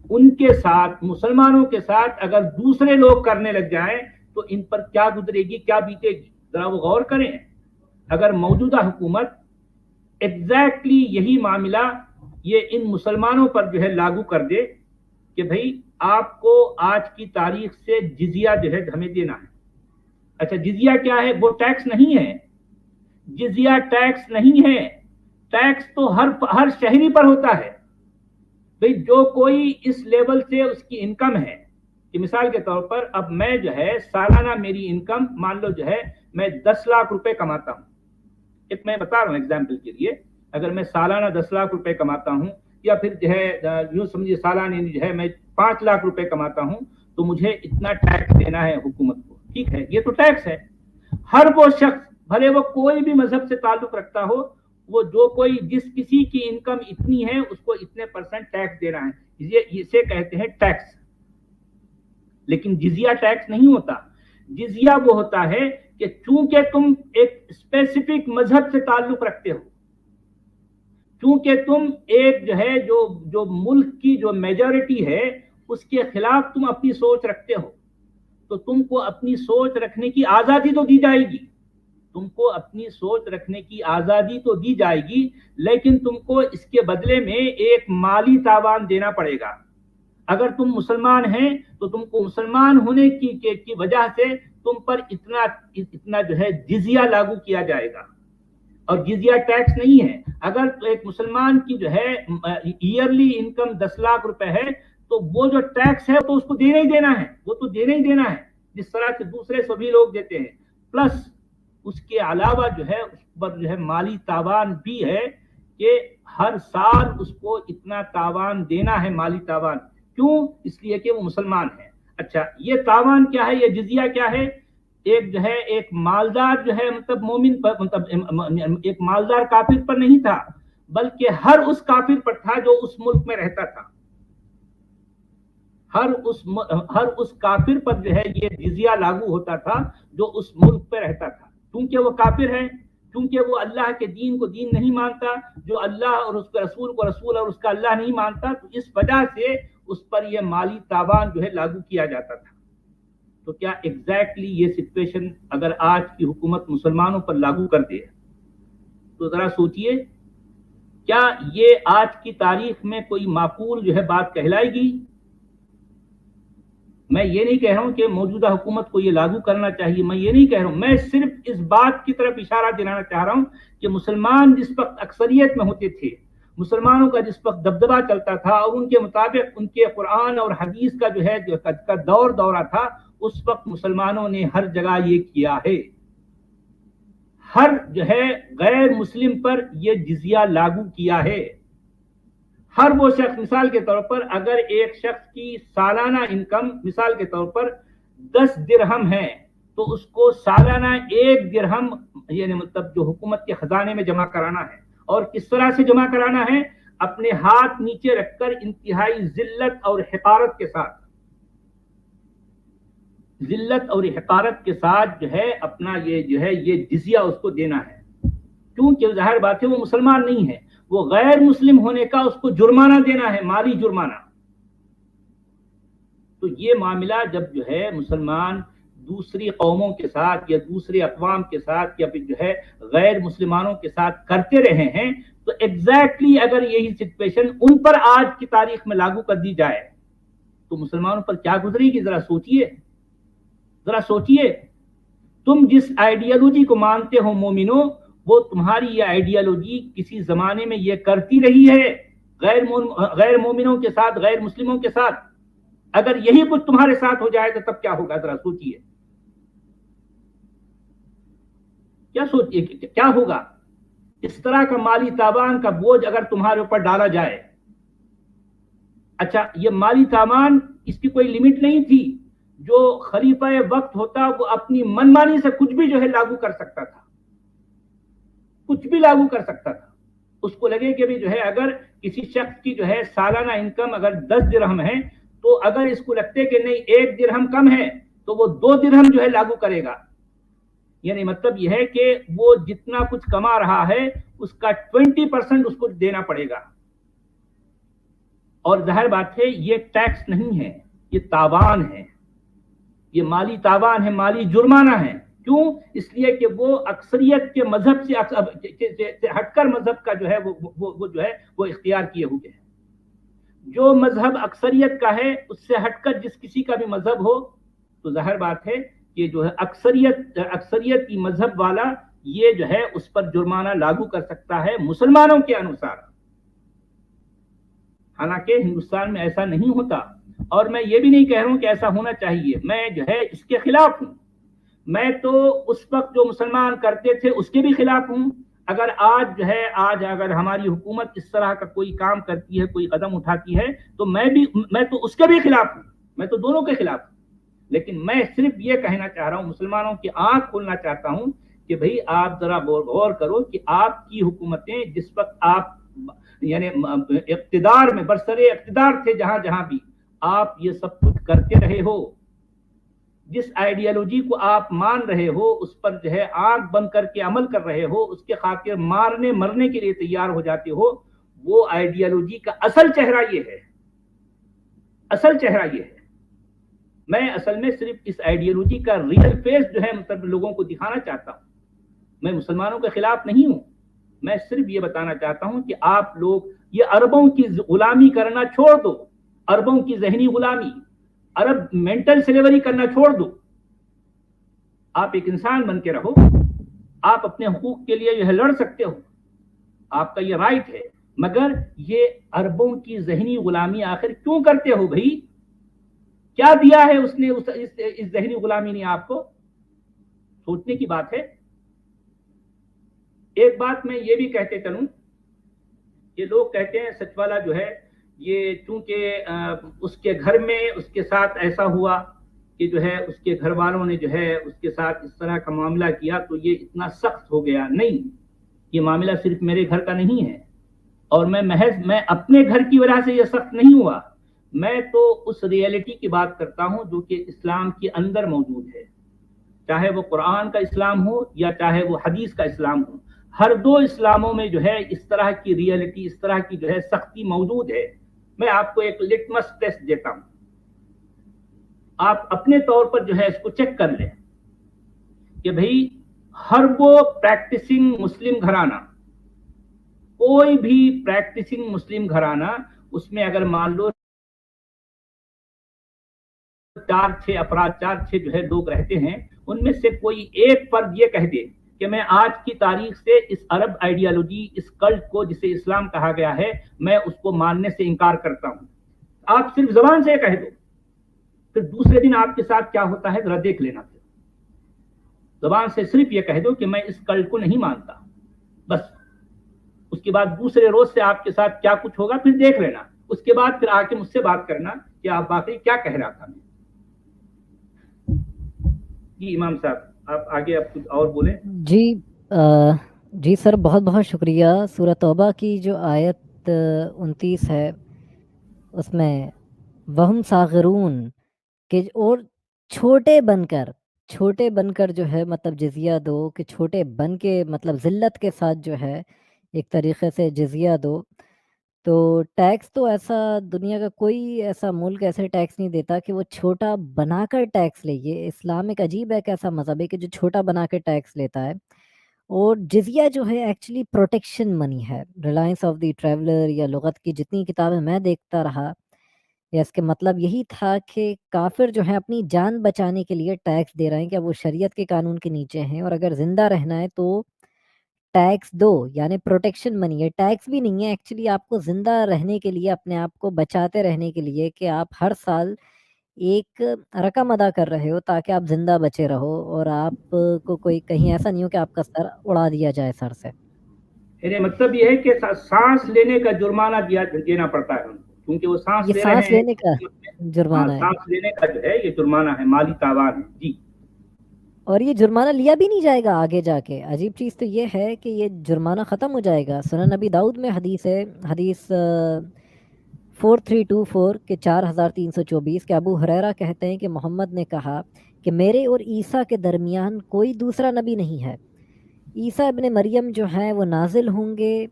ان کے ساتھ، مسلمانوں کے ساتھ اگر دوسرے لوگ کرنے لگ جائیں، تو ان پر کیا گزرے گی, کیا بیتے گی, ذرا وہ غور کریں. اگر موجودہ حکومت ایگزیکٹلی یہی معاملہ یہ ان مسلمانوں پر جو ہے لاگو کر دے کہ بھائی آپ کو آج کی تاریخ سے جزیہ جو ہے ہمیں دینا ہے. اچھا جزیہ کیا ہے؟ وہ ٹیکس نہیں ہے, جزیہ ٹیکس نہیں ہے, ٹیکس تو ہر شہری پر ہوتا ہے. بھائی جو کوئی اس لیول سے اس کی انکم ہے کہ مثال کے طور پر اب میں جو ہے سالانہ میری انکم مان لو جو ہے میں 10 لاکھ روپے کماتا ہوں, ایک میں بتا رہا ہوں ایگزامپل کے لیے, اگر میں سالانہ 10 لاکھ روپے کماتا ہوں یا پھر جو ہے یوں سمجھیے سالانہ جو ہے میں 5 لاکھ روپے کماتا ہوں تو مجھے اتنا ٹیکس دینا ہے حکومت کو. ٹھیک ہے, یہ تو ٹیکس ہے. ہر وہ شخص بھلے وہ کوئی بھی مذہب سے تعلق رکھتا ہو, وہ جو کوئی جس کسی کی انکم اتنی ہے اس کو اتنے % ٹیکس دینا ہے, اسے کہتے ہیں ٹیکس. لیکن جزیہ ٹیکس نہیں ہوتا. جزیہ وہ ہوتا ہے کہ چونکہ تم ایک اسپیسیفک مذہب سے تعلق رکھتے ہو, چونکہ تم ایک جو ہے جو ملک کی جو میجورٹی ہے اس کے خلاف تم اپنی سوچ رکھتے ہو, تو تم کو اپنی سوچ رکھنے کی آزادی تو دی جائے گی, تم کو اپنی سوچ رکھنے کی آزادی تو دی جائے گی, لیکن تم کو اس کے بدلے میں ایک مالی تاوان دینا پڑے گا. اگر تم مسلمان ہیں تو تم کو مسلمان ہونے کی وجہ سے تم پر اتنا جو ہے جزیہ لاگو کیا جائے گا, اور جزیہ ٹیکس نہیں ہے. اگر ایک مسلمان کی جو ہے ایئرلی انکم 10 لاکھ روپے ہے تو وہ جو ٹیکس ہے تو اس کو دینا ہی دینا ہے, وہ تو دینا ہی دینا ہے جس طرح سے دوسرے سبھی لوگ دیتے ہیں. پلس اس کے علاوہ جو ہے اس پر جو ہے مالی تاوان بھی ہے کہ ہر سال اس کو اتنا تاوان دینا ہے, مالی تاوان. کیوں؟ اس لیے کہ وہ مسلمان ہے. اچھا یہ تاوان کیا ہے, یہ جزیہ کیا ہے؟ ایک جو ہے ایک مالدار جو ہے مطلب مومن پر, مطلب ایک مالدار کافر پر نہیں تھا, بلکہ ہر اس کافر پر تھا جو اس ملک میں رہتا تھا. ہر اس کافر پر جو ہے یہ جزیہ لاگو ہوتا تھا جو اس ملک پہ رہتا تھا. کیونکہ وہ کافر ہے, کیونکہ وہ اللہ کے دین کو دین نہیں مانتا, جو اللہ اور اس کے رسول کو رسول اور اس کا اللہ نہیں مانتا, تو اس وجہ سے اس پر یہ مالی تاوان جو ہے لاگو کیا جاتا تھا. تو کیا ایگزیکٹلی یہ سچویشن اگر آج کی حکومت مسلمانوں پر لاگو کر دے تو ذرا سوچئے, کیا یہ آج کی تاریخ میں کوئی معقول جو ہے بات کہلائے گی؟ میں یہ نہیں کہہ رہا ہوں کہ موجودہ حکومت کو یہ لاگو کرنا چاہیے, میں یہ نہیں کہہ رہا ہوں, میں صرف اس بات کی طرف اشارہ دلانا چاہ رہا ہوں کہ مسلمان جس وقت اکثریت میں ہوتے تھے, مسلمانوں کا جس وقت دبدبہ چلتا تھا اور ان کے مطابق ان کے قرآن اور حدیث کا جو ہے کا دورہ تھا, اس وقت مسلمانوں نے ہر جگہ یہ کیا ہے. ہر جو ہے غیر مسلم پر یہ جزیہ لاگو کیا ہے. ہر وہ شخص, مثال کے طور پر اگر ایک شخص کی سالانہ انکم مثال کے طور پر 10 درہم ہے تو اس کو سالانہ 1 درہم یعنی مطلب جو حکومت کے خزانے میں جمع کرانا ہے. اور کس طرح سے جمع کرانا ہے؟ اپنے ہاتھ نیچے رکھ کر انتہائی ذلت اور حقارت کے ساتھ, ذلت اور حقارت کے ساتھ جو ہے اپنا یہ جو ہے یہ جزیہ اس کو دینا ہے. کیونکہ ظاہر بات ہے وہ مسلمان نہیں ہے, وہ غیر مسلم ہونے کا اس کو جرمانہ دینا ہے, مالی جرمانہ. تو یہ معاملہ جب جو ہے مسلمان دوسری قوموں کے ساتھ یا دوسری اقوام کے ساتھ یا پھر جو ہے غیر مسلمانوں کے ساتھ کرتے رہے ہیں, تو ایگزیکٹلی اگر یہی سچویشن ان پر آج کی تاریخ میں لاگو کر دی جائے تو مسلمانوں پر کیا گزرے گی؟ ذرا سوچئے, ذرا سوچئے. تم جس آئیڈیالوجی کو مانتے ہو مومنو, وہ تمہاری یہ آئیڈیالوجی کسی زمانے میں یہ کرتی رہی ہے غیر مومنوں کے ساتھ, غیر مسلموں کے ساتھ. اگر یہی کچھ تمہارے ساتھ ہو جائے تو تب کیا ہوگا؟ ذرا سوچئے, کیا سوچئے کیا ہوگا؟ اس طرح کا مالی تاوان کا بوجھ اگر تمہارے اوپر ڈالا جائے. اچھا یہ مالی تاوان اس کی کوئی لمٹ نہیں تھی, جو خلیفہ وقت ہوتا وہ اپنی منمانی سے کچھ بھی جو ہے لاگو کر سکتا تھا, کچھ بھی لاگو کر سکتا تھا. اس کو لگے کہ بھی جو ہے اگر کسی شخص کی جو ہے سالانہ انکم اگر 10 درہم ہے تو اگر اس کو لگتے کہ نہیں 1 درہم کم ہے تو وہ 2 درہم جو ہے لاگو کرے گا. یعنی مطلب یہ ہے کہ وہ جتنا کچھ کما رہا ہے اس کا 20% اس کو دینا پڑے گا. اور ظاہر بات ہے یہ ٹیکس نہیں ہے, یہ تاوان ہے. یہ مالی تاوان ہے، مالی جرمانہ ہے. کیوں؟ اس لیے کہ وہ اکثریت کے مذہب سے ہٹ کر مذہب کا جو ہے وہ جو ہے وہ اختیار کیے ہوئے ہیں. جو مذہب اکثریت کا ہے اس سے ہٹ کر جس کسی کا بھی مذہب ہو تو ظاہر بات ہے کہ جو ہے اکثریتی مذہب والا یہ جو ہے اس پر جرمانہ لاگو کر سکتا ہے مسلمانوں کے انوسار. حالانکہ ہندوستان میں ایسا نہیں ہوتا، اور میں یہ بھی نہیں کہہ رہا ہوں کہ ایسا ہونا چاہیے. میں جو ہے اس کے خلاف ہوں. میں تو اس وقت جو مسلمان کرتے تھے اس کے بھی خلاف ہوں. اگر آج اگر ہماری حکومت اس طرح کا کوئی کام کرتی ہے، کوئی قدم اٹھاتی ہے، تو میں تو اس کے بھی خلاف ہوں. میں تو دونوں کے خلاف ہوں. لیکن میں صرف یہ کہنا چاہ رہا ہوں، مسلمانوں کی آنکھ کھولنا چاہتا ہوں کہ بھئی آپ ذرا غور کرو کہ آپ کی حکومتیں جس وقت آپ یعنی اقتدار میں برسر اقتدار تھے، جہاں بھی آپ یہ سب کچھ کرتے رہے ہو، جس آئیڈیالوجی کو آپ مان رہے ہو اس پر جو ہے آنکھ بند کر کے عمل کر رہے ہو، اس کے خاطر مرنے کے لیے تیار ہو جاتے ہو، وہ آئیڈیالوجی کا اصل چہرہ یہ ہے. اصل چہرہ یہ ہے. میں اصل میں صرف اس آئیڈیالوجی کا ریئل فیس جو ہے مطلب لوگوں کو دکھانا چاہتا ہوں. میں مسلمانوں کے خلاف نہیں ہوں. میں صرف یہ بتانا چاہتا ہوں کہ آپ لوگ یہ عربوں کی غلامی کرنا چھوڑ دو. عربوں کی ذہنی غلامی، عرب مینٹل سلیوری کرنا چھوڑ دو. آپ ایک انسان بن کے رہو. آپ اپنے حقوق کے لیے یہ لڑ سکتے ہو، آپ کا یہ رائٹ ہے، مگر یہ عربوں کی ذہنی غلامی آخر کیوں کرتے ہو بھائی؟ کیا دیا ہے اس نے اس ذہنی غلامی نے آپ کو؟ سوچنے کی بات ہے. ایک بات میں یہ بھی کہتے چلوں کہ لوگ کہتے ہیں سچ والا جو ہے یہ چونکہ اس کے گھر میں اس کے ساتھ ایسا ہوا کہ جو ہے اس کے گھر والوں نے جو ہے اس کے ساتھ اس طرح کا معاملہ کیا تو یہ اتنا سخت ہو گیا. نہیں، یہ معاملہ صرف میرے گھر کا نہیں ہے، اور میں اپنے گھر کی وجہ سے یہ سخت نہیں ہوا. میں تو اس ریئلٹی کی بات کرتا ہوں جو کہ اسلام کے اندر موجود ہے، چاہے وہ قرآن کا اسلام ہو یا چاہے وہ حدیث کا اسلام ہو. ہر دو اسلاموں میں جو ہے اس طرح کی ریئلٹی، اس طرح کی جو ہے سختی موجود ہے. میں آپ کو ایک لٹمس ٹیسٹ دیتا ہوں، آپ اپنے طور پر جو ہے اس کو چیک کر لیں کہ بھئی ہر وہ پریکٹسنگ مسلم گھرانہ، کوئی بھی پریکٹسنگ مسلم گھرانہ، اس میں اگر مان لو 4-6 جو ہے لوگ رہتے ہیں، ان میں سے کوئی ایک فرد یہ کہہ دے کہ میں آج کی تاریخ سے اس عرب آئیڈیالوجی، اس کلٹ کو جسے اسلام کہا گیا ہے، میں اس کو ماننے سے انکار کرتا ہوں. آپ صرف زبان سے کہہ دو، پھر دوسرے دن آپ کے ساتھ کیا ہوتا ہے ذرا دیکھ لینا. پھر زبان سے صرف یہ کہہ دو کہ میں اس کلٹ کو نہیں مانتا، بس اس کے بعد دوسرے روز سے آپ کے ساتھ کیا کچھ ہوگا پھر دیکھ لینا. اس کے بعد پھر آ کے مجھ سے بات کرنا کہ آپ واقعی کیا کہہ رہا تھا. جی امام صاحب آپ آگے آپ کچھ اور بولیں. جی سر، بہت بہت شکریہ. سورہ توبہ کی جو آیت 29 ہے اس میں وہم صاغرون کہ اور چھوٹے بن کر جو ہے مطلب جزیہ دو، کہ چھوٹے بن کے مطلب ذلت کے ساتھ جو ہے ایک طریقے سے جزیہ دو. تو ٹیکس تو ایسا دنیا کا کوئی ایسا ملک ایسے ٹیکس نہیں دیتا کہ وہ چھوٹا بنا کر ٹیکس لے. یہ اسلام ایک عجیب ایک ایسا مذہب ہے کہ جو چھوٹا بنا کے ٹیکس لیتا ہے. اور جزیہ جو ہے ایکچولی پروٹیکشن منی ہے. ریلائنس آف دی ٹریولر یا لغت کی جتنی کتابیں میں دیکھتا رہا، یا اس کے مطلب یہی تھا کہ کافر جو ہے اپنی جان بچانے کے لیے ٹیکس دے رہے ہیں کہ وہ شریعت کے قانون کے نیچے ہیں، اور اگر زندہ رہنا ہے تو ٹیکس دو، یعنی پروٹیکشن منی ہے. ٹیکس بھی نہیں ہے ایکچولی، آپ کو زندہ رہنے کے لیے، اپنے آپ کو بچاتے رہنے کے لیے کہ آپ ہر سال ایک رقم ادا کر رہے ہو تاکہ آپ زندہ بچے رہو، اور آپ کو کوئی کہیں ایسا نہیں ہو کہ آپ کا سر اڑا دیا جائے سر سے. یعنی مطلب یہ ہے کہ سانس لینے کا جرمانہ دینا پڑتا ہے کیونکہ وہ سانس یہ لے سانس رہے ہیں. لینے کا جرمانہ ہے، سانس لینے کا جو ہے یہ جرمانہ ہے، مالی تاوان ہے. جی، اور یہ جرمانہ لیا بھی نہیں جائے گا آگے جا کے. عجیب چیز تو یہ ہے کہ یہ جرمانہ ختم ہو جائے گا. سنن نبی داؤد میں حدیث ہے، حدیث 4324 کے 4324 کہ ابو ہریرہ کہتے ہیں کہ محمد نے کہا کہ میرے اور عیسیٰ کے درمیان کوئی دوسرا نبی نہیں ہے. عیسیٰ ابن مریم جو ہیں وہ نازل ہوں گے،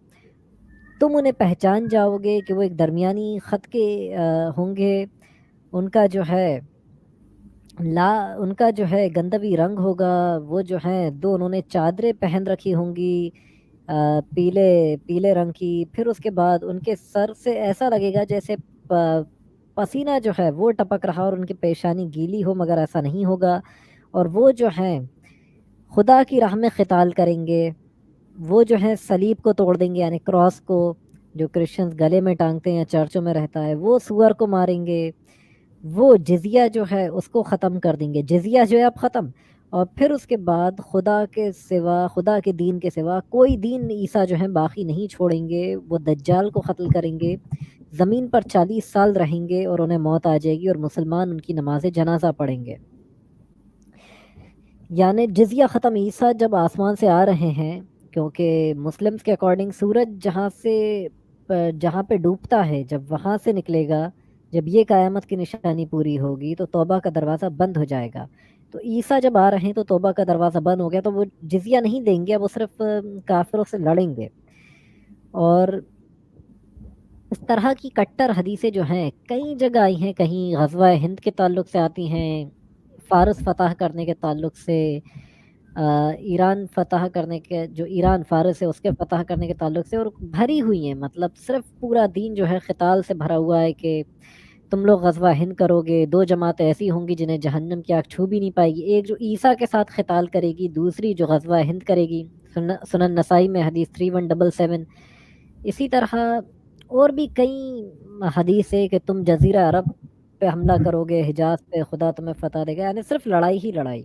تم انہیں پہچان جاؤ گے کہ وہ ایک درمیانی خط کے ہوں گے. ان کا جو ہے ان کا جو ہے گندوی رنگ ہوگا، وہ جو ہیں دو انہوں نے چادریں پہن رکھی ہوں گی پیلے پیلے رنگ کی، پھر اس کے بعد ان کے سر سے ایسا لگے گا جیسے پسینہ جو ہے وہ ٹپک رہا اور ان کی پیشانی گیلی ہو، مگر ایسا نہیں ہوگا۔ اور وہ جو ہیں خدا کی راہ میں قتال کریں گے، وہ جو ہے صلیب کو توڑ دیں گے، یعنی کراس کو جو کرسچنز گلے میں ٹانگتے ہیں یا چرچوں میں رہتا ہے، وہ سور کو ماریں گے، وہ جزیہ جو ہے اس کو ختم کر دیں گے، جزیہ جو ہے اب ختم۔ اور پھر اس کے بعد خدا کے سوا، خدا کے دین کے سوا کوئی دین عیسیٰ جو ہے باقی نہیں چھوڑیں گے، وہ دجال کو قتل کریں گے، زمین پر 40 سال رہیں گے اور انہیں موت آ جائے گی اور مسلمان ان کی نماز جنازہ پڑھیں گے۔ یعنی جزیہ ختم، عیسیٰ جب آسمان سے آ رہے ہیں، کیونکہ مسلمز کے اکارڈنگ سورج جہاں پہ ڈوبتا ہے جب وہاں سے نکلے گا، جب یہ قیامت کی نشانی پوری ہوگی تو توبہ کا دروازہ بند ہو جائے گا۔ تو عیسیٰ جب آ رہے ہیں تو توبہ کا دروازہ بند ہو گیا، تو وہ جزیہ نہیں دیں گے، وہ صرف کافروں سے لڑیں گے۔ اور اس طرح کی کٹر حدیثیں جو ہیں کئی جگہ آئی ہیں، کہیں غزوہ ہند کے تعلق سے آتی ہیں، فارس فتح کرنے کے تعلق سے، ایران فتح کرنے کے، جو ایران فارس ہے اس کے فتح کرنے کے تعلق سے، اور بھری ہوئی ہیں، مطلب صرف پورا دین جو ہے قتال سے بھرا ہوا ہے کہ تم لوگ غزوہ ہند کرو گے، دو جماعتیں ایسی ہوں گی جنہیں جہنم کی آگ چھو بھی نہیں پائے گی، ایک جو عیسیٰ کے ساتھ قتال کرے گی، دوسری جو غزوہ ہند کرے گی۔ سنن نسائی میں حدیث 3177۔ اسی طرح اور بھی کئی حدیث ہے کہ تم جزیرہ عرب پہ حملہ کرو گے، حجاز پہ خدا تمہیں فتح دے گا، یعنی صرف لڑائی ہی لڑائی۔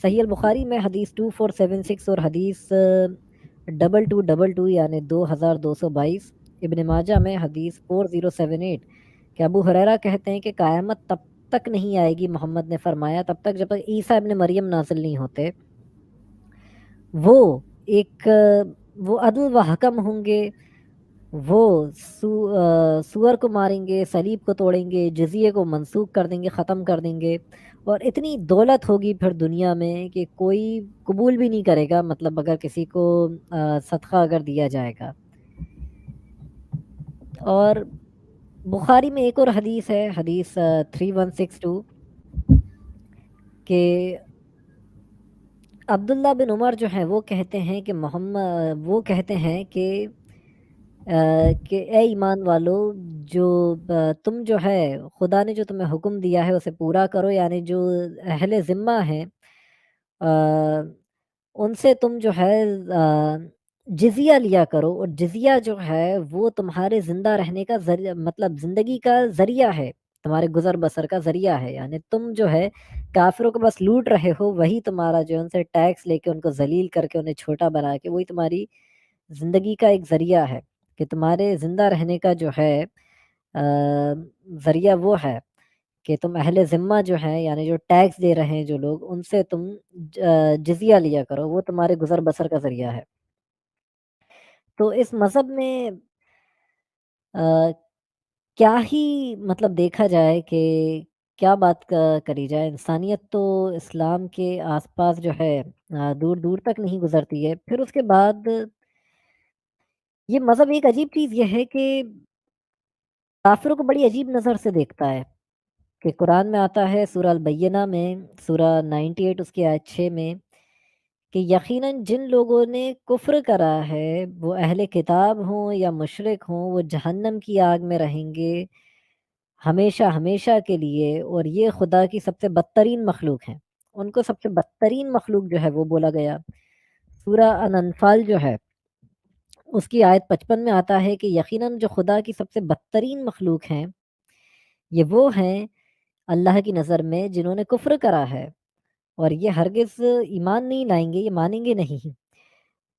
صحیح البخاری میں حدیث 2476 اور حدیث 2222 یعنی 2222، ابن ماجہ میں حدیث 4078 کہ ابو ہریرہ کہتے ہیں کہ قیامت تب تک نہیں آئے گی، محمد نے فرمایا، تب تک جب تک عیسیٰ ابن مریم نازل نہیں ہوتے۔ وہ عدل و حکم ہوں گے، وہ سور کو ماریں گے، صلیب کو توڑیں گے، جزیے کو منسوخ کر دیں گے، ختم کر دیں گے، اور اتنی دولت ہوگی پھر دنیا میں کہ کوئی قبول بھی نہیں کرے گا، مطلب اگر کسی کو صدقہ اگر دیا جائے گا۔ اور بخاری میں ایک اور حدیث ہے، حدیث 3162 کہ عبداللہ بن عمر جو ہیں وہ کہتے ہیں کہ اے ایمان والو، جو تم جو ہے خدا نے جو تمہیں حکم دیا ہے اسے پورا کرو، یعنی جو اہل ذمہ ہیں ان سے تم جو ہے جزیہ لیا کرو، اور جزیہ جو ہے وہ تمہارے زندہ رہنے کا ذریعہ، مطلب زندگی کا ذریعہ ہے، تمہارے گزر بسر کا ذریعہ ہے، یعنی تم جو ہے کافروں کو بس لوٹ رہے ہو، وہی تمہارا جو ان سے ٹیکس لے کے ان کو ذلیل کر کے انہیں چھوٹا بنا کے وہی تمہاری زندگی کا ایک ذریعہ ہے، کہ تمہارے زندہ رہنے کا جو ہے ذریعہ وہ ہے کہ تم اہل ذمہ جو ہیں، یعنی جو ٹیکس دے رہے ہیں جو لوگ، ان سے تم جزیہ لیا کرو، وہ تمہارے گزر بسر کا ذریعہ ہے۔ تو اس مذہب میں کیا ہی مطلب دیکھا جائے کہ کیا بات کری جائے، انسانیت تو اسلام کے آس پاس جو ہے دور دور تک نہیں گزرتی ہے۔ پھر اس کے بعد یہ مذہب ایک عجیب چیز یہ ہے کہ کافروں کو بڑی عجیب نظر سے دیکھتا ہے، کہ قرآن میں آتا ہے سورہ البینہ میں، سورہ 98 اس کی آیت 6 میں، کہ یقیناً جن لوگوں نے کفر کرا ہے، وہ اہل کتاب ہوں یا مشرک ہوں، وہ جہنم کی آگ میں رہیں گے ہمیشہ ہمیشہ کے لیے، اور یہ خدا کی سب سے بدترین مخلوق ہیں۔ ان کو سب سے بدترین مخلوق جو ہے وہ بولا گیا۔ سورہ الانفال جو ہے اس کی آیت 55 میں آتا ہے کہ یقیناً جو خدا کی سب سے بدترین مخلوق ہیں، یہ وہ ہیں اللہ کی نظر میں جنہوں نے کفر کرا ہے، اور یہ ہرگز ایمان نہیں لائیں گے، یہ مانیں گے نہیں۔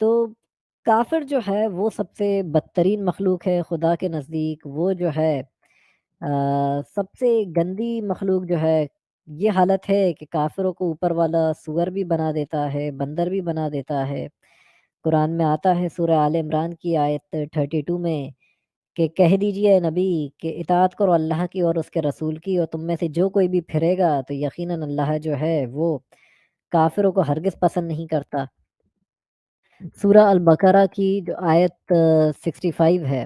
تو کافر جو ہے وہ سب سے بدترین مخلوق ہے خدا کے نزدیک، وہ جو ہے سب سے گندی مخلوق جو ہے۔ یہ حالت ہے کہ کافروں کو اوپر والا سور بھی بنا دیتا ہے، بندر بھی بنا دیتا ہے۔ قرآن میں آتا ہے سورہ آل عمران کی آیت 32 میں کہ کہہ دیجئے اے نبی کہ اطاعت کرو اللہ کی اور اس کے رسول کی، اور تم میں سے جو کوئی بھی پھرے گا تو یقیناً اللہ جو ہے وہ کافروں کو ہرگز پسند نہیں کرتا۔ سورہ البقرہ کی جو آیت 65 ہے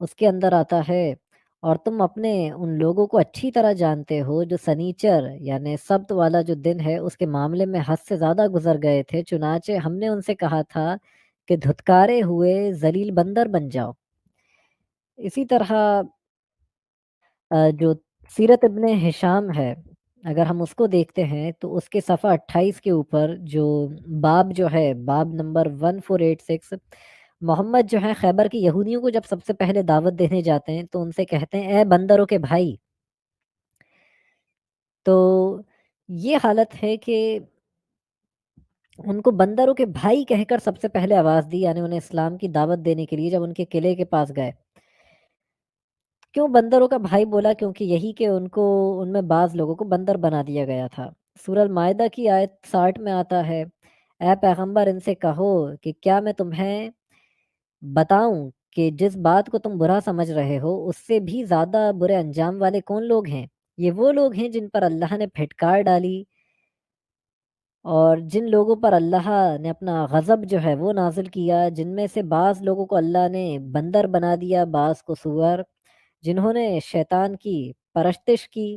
اس کے اندر آتا ہے اور تم اپنے ان لوگوں کو اچھی طرح جانتے ہو جو سنیچر یعنی سبت والا جو دن ہے اس کے معاملے میں حد سے زیادہ گزر گئے تھے، چنانچہ ہم نے ان سے کہا تھا کہ دھتکارے ہوئے ذلیل بندر بن جاؤ۔ اسی طرح جو سیرت ابن ہشام ہے، اگر ہم اس کو دیکھتے ہیں تو اس کے صفحہ 28 کے اوپر جو باب جو ہے، باب نمبر 1486، محمد جو ہے خیبر کے یہودیوں کو جب سب سے پہلے دعوت دینے جاتے ہیں تو ان سے کہتے ہیں اے بندروں کے بھائی۔ تو یہ حالت ہے کہ ان کو بندروں کے بھائی کہہ کر سب سے پہلے آواز دی، یعنی انہیں اسلام کی دعوت دینے کے لیے جب ان کے قلعے کے پاس گئے۔ کیوں بندروں کا بھائی بولا؟ کیونکہ یہی کہ ان میں بعض لوگوں کو بندر بنا دیا گیا تھا۔ سورہ المائدہ کی آیت 60 میں آتا ہے، اے پیغمبر ان سے کہو کہ کیا میں تمہیں بتاؤں کہ جس بات کو تم برا سمجھ رہے ہو اس سے بھی زیادہ برے انجام والے کون لوگ ہیں؟ یہ وہ لوگ ہیں جن پر اللہ نے پھٹکار ڈالی، اور جن لوگوں پر اللہ نے اپنا غضب جو ہے وہ نازل کیا، جن میں سے بعض لوگوں کو اللہ نے بندر بنا دیا، بعض کو سور، جنہوں نے شیطان کی پرستش کی۔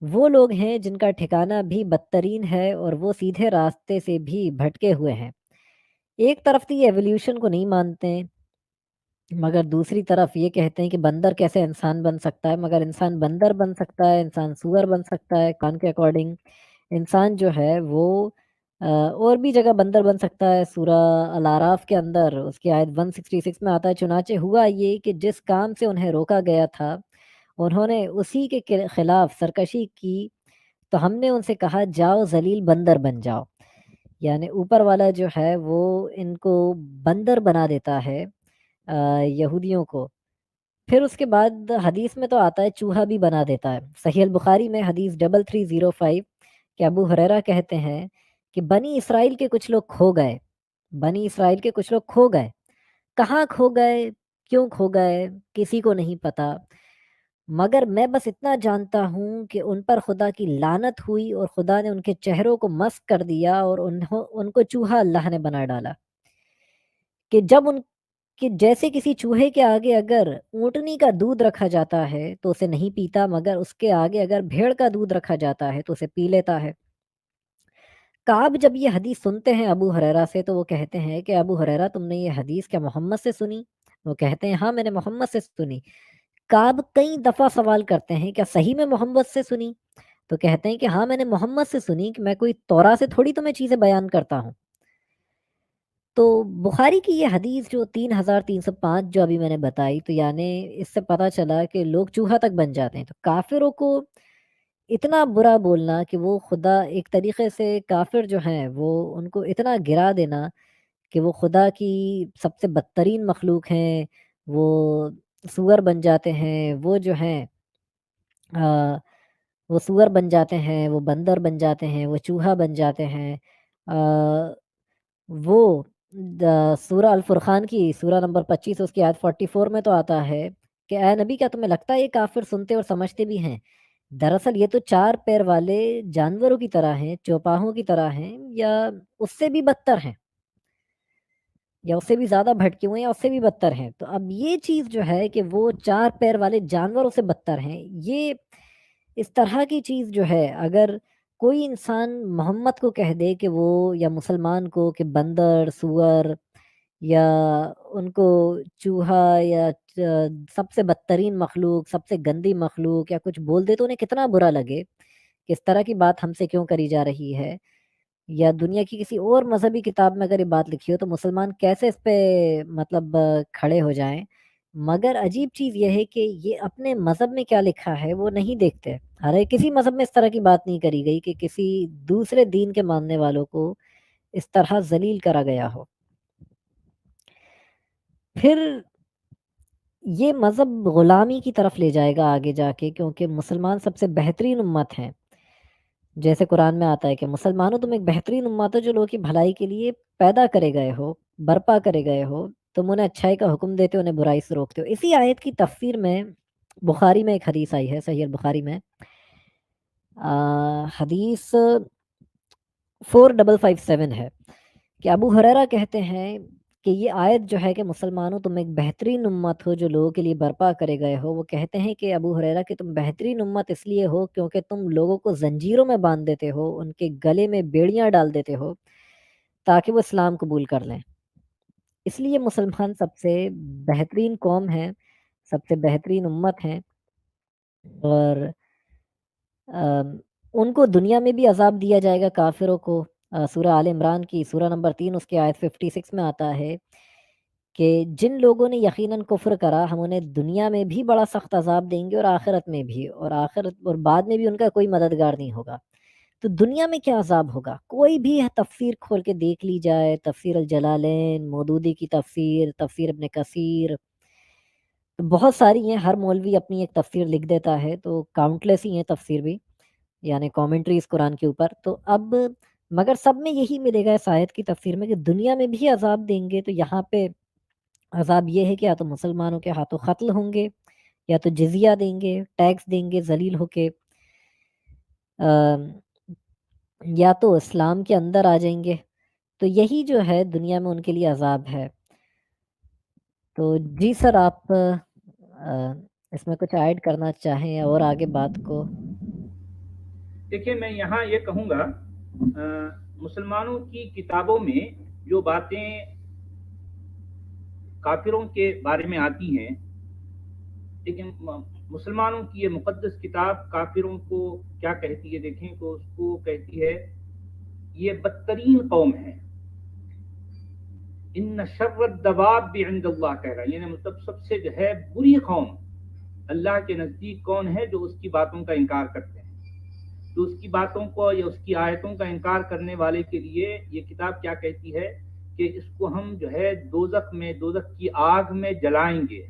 وہ لوگ ہیں جن کا ٹھکانہ بھی بدترین ہے اور وہ سیدھے راستے سے بھی بھٹکے ہوئے ہیں۔ ایک طرف تو یہ ایولیوشن کو نہیں مانتے، مگر دوسری طرف یہ کہتے ہیں کہ بندر کیسے انسان بن سکتا ہے؟ مگر انسان بندر بن سکتا ہے، انسان سور بن سکتا ہے، قرآن کے اکارڈنگ انسان جو ہے وہ اور بھی جگہ بندر بن سکتا ہے۔ سورہ الاعراف کے اندر اس کی آیت 166 میں آتا ہے، چنانچہ ہوا یہ کہ جس کام سے انہیں روکا گیا تھا انہوں نے اسی کے خلاف سرکشی کی، تو ہم نے ان سے کہا جاؤ ذلیل بندر بن جاؤ، یعنی اوپر والا جو ہے وہ ان کو بندر بنا دیتا ہے یہودیوں کو۔ پھر اس کے بعد حدیث میں تو آتا ہے چوہا بھی بنا دیتا ہے۔ صحیح البخاری میں حدیث 3305 کہ ابو ہریرہ کہتے ہیں کہ بنی اسرائیل کے کچھ لوگ کھو گئے، بنی اسرائیل کے کچھ لوگ کھو گئے۔ کہاں کھو گئے، کیوں کھو گئے، کسی کو نہیں پتا، مگر میں بس اتنا جانتا ہوں کہ ان پر خدا کی لعنت ہوئی اور خدا نے ان کے چہروں کو مسخ کر دیا اور ان کو چوہا اللہ نے بنا ڈالا، کہ جب ان کہ جیسے کسی چوہے کے آگے اگر اونٹنی کا دودھ رکھا جاتا ہے تو اسے نہیں پیتا، مگر اس کے آگے اگر بھیڑ کا دودھ رکھا جاتا ہے تو اسے پی لیتا ہے۔ کعب جب یہ حدیث سنتے ہیں ابو ہریرہ سے تو وہ کہتے ہیں کہ ابو ہریرہ تم نے یہ حدیث کیا محمد سے سنی؟ وہ کہتے ہیں ہاں میں نے محمد سے سنی۔ کعب کئی دفعہ سوال کرتے ہیں کیا صحیح میں محمد سے سنی؟ تو کہتے ہیں کہ ہاں میں نے محمد سے سنی، کہ میں کوئی تورا سے تھوڑی تمہیں چیزیں بیان کرتا ہوں۔ تو بخاری کی یہ حدیث جو 3305 جو ابھی میں نے بتائی، تو یعنی اس سے پتہ چلا کہ لوگ چوہا تک بن جاتے ہیں۔ تو کافروں کو اتنا برا بولنا کہ وہ خدا ایک طریقے سے کافر جو ہیں وہ ان کو اتنا گرا دینا کہ وہ خدا کی سب سے بدترین مخلوق ہیں، وہ سور بن جاتے ہیں، وہ جو ہیں وہ سور بن جاتے ہیں، وہ بندر بن جاتے ہیں، وہ چوہا بن جاتے ہیں۔ وہ سورہ الفرقان کی سورہ نمبر 25 اس کی آیت 44 میں تو آتا ہے کہ اے نبی کیا تمہیں لگتا ہے یہ کافر سنتے اور سمجھتے بھی ہیں؟ دراصل یہ تو 4 پیر والے جانوروں کی طرح ہیں، چوپاہوں کی طرح ہیں، یا اس سے بھی بدتر ہیں، یا اس سے بھی زیادہ بھٹکے ہوئے ہیں، یا اس سے بھی بدتر ہیں۔ تو اب یہ چیز جو ہے کہ وہ 4 پیر والے جانوروں سے بدتر ہیں، یہ اس طرح کی چیز جو ہے اگر کوئی انسان محمد کو کہہ دے کہ وہ، یا مسلمان کو کہ بندر، سور، یا ان کو چوہا، یا سب سے بدترین مخلوق، سب سے گندی مخلوق، یا کچھ بول دے تو انہیں کتنا برا لگے کہ اس طرح کی بات ہم سے کیوں کری جا رہی ہے۔ یا دنیا کی کسی اور مذہبی کتاب میں اگر یہ بات لکھی ہو تو مسلمان کیسے اس پہ مطلب کھڑے ہو جائیں، مگر عجیب چیز یہ ہے کہ یہ اپنے مذہب میں کیا لکھا ہے وہ نہیں دیکھتے۔ حالانکہ کسی مذہب میں اس طرح کی بات نہیں کری گئی کہ کسی دوسرے دین کے ماننے والوں کو اس طرح ذلیل کرا گیا ہو۔ پھر یہ مذہب غلامی کی طرف لے جائے گا آگے جا کے، کیونکہ مسلمان سب سے بہترین امت ہیں۔ جیسے قرآن میں آتا ہے کہ مسلمانوں تم ایک بہترین امت ہو جو لوگوں کی بھلائی کے لیے پیدا کرے گئے ہو، برپا کرے گئے ہو، تم انہیں اچھائی کا حکم دیتے ہو، انہیں برائی سے روکتے ہو۔ اسی آیت کی تفسیر میں بخاری میں ایک حدیث آئی ہے، صحیح البخاری میں حدیث 4557 ہے کہ ابو ہریرہ کہتے ہیں کہ یہ آیت جو ہے کہ مسلمانوں تم ایک بہترین امت ہو جو لوگوں کے لیے برپا کرے گئے ہو، وہ کہتے ہیں کہ ابو ہریرہ کہ تم بہترین امت اس لیے ہو کیونکہ تم لوگوں کو زنجیروں میں باندھ دیتے ہو، ان کے گلے میں بیڑیاں ڈال دیتے ہو تاکہ وہ اسلام قبول کر لیں۔ اس لیے مسلمان سب سے بہترین قوم ہیں، سب سے بہترین امت ہیں، اور ان کو دنیا میں بھی عذاب دیا جائے گا کافروں کو۔ سورہ آل عمران کی سورہ نمبر 3 اس کے آیت 56 میں آتا ہے کہ جن لوگوں نے یقیناً کفر کرا ہم انہیں دنیا میں بھی بڑا سخت عذاب دیں گے اور آخرت میں بھی، اور آخرت اور بعد میں بھی ان کا کوئی مددگار نہیں ہوگا۔ تو دنیا میں کیا عذاب ہوگا؟ کوئی بھی تفسیر کھول کے دیکھ لی جائے، تفسیر الجلالین، مودودی کی تفسیر، تفسیر ابن کثیر، تو بہت ساری ہیں، ہر مولوی اپنی ایک تفسیر لکھ دیتا ہے، تو کاؤنٹلیس ہی ہیں تفسیر بھی، یعنی کامنٹریز قرآن کے اوپر۔ تو اب مگر سب میں یہی ملے گا اس آیت کی تفسیر میں کہ دنیا میں بھی عذاب دیں گے۔ تو یہاں پہ عذاب یہ ہے کہ یا تو مسلمانوں کے ہاتھوں قتل ہوں گے، یا تو جزیہ دیں گے، ٹیکس دیں گے ذلیل ہو کے، یا تو اسلام کے اندر آ جائیں گے۔ تو یہی جو ہے دنیا میں ان کے لیے عذاب ہے۔ تو جی سر، آپ اس میں کچھ ایڈ کرنا چاہیں اور آگے بات کو؟ دیکھیں، میں یہاں یہ کہوں گا، مسلمانوں کی کتابوں میں جو باتیں کافروں کے بارے میں آتی ہیں، لیکن مسلمانوں کی یہ مقدس کتاب کافروں کو کیا کہتی ہے؟ دیکھیں تو اس کو کہتی ہے یہ بدترین قوم ہے۔ ان شر الدواب عند اللہ کہہ رہا ہے، یعنی مطلب سب سے جو ہے بری قوم اللہ کے نزدیک کون ہے؟ جو اس کی باتوں کا انکار کرتے ہیں۔ تو اس کی باتوں کو یا اس کی آیتوں کا انکار کرنے والے کے لیے یہ کتاب کیا کہتی ہے کہ اس کو ہم جو ہے دوزخ کی آگ میں جلائیں گے۔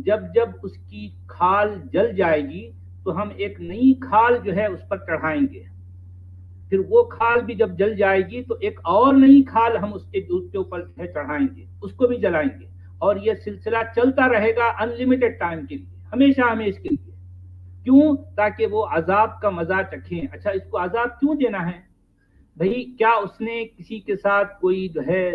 جب جب اس کی کھال جل جائے گی تو ہم ایک نئی کھال جو ہے اس پر چڑھائیں گے، پھر وہ کھال بھی جب جل جائے گی تو ایک اور نئی کھال ہم اس کے اوپر چڑھائیں گے، اس کو بھی جلائیں گے، اور یہ سلسلہ چلتا رہے گا انلمیٹڈ ٹائم کے لیے، ہمیشہ ہمیشہ کے لیے۔ کیوں؟ تاکہ وہ عذاب کا مزہ چکھیں۔ اچھا، اس کو عذاب کیوں دینا ہے بھئی؟ کیا اس نے کسی کے ساتھ کوئی جو ہے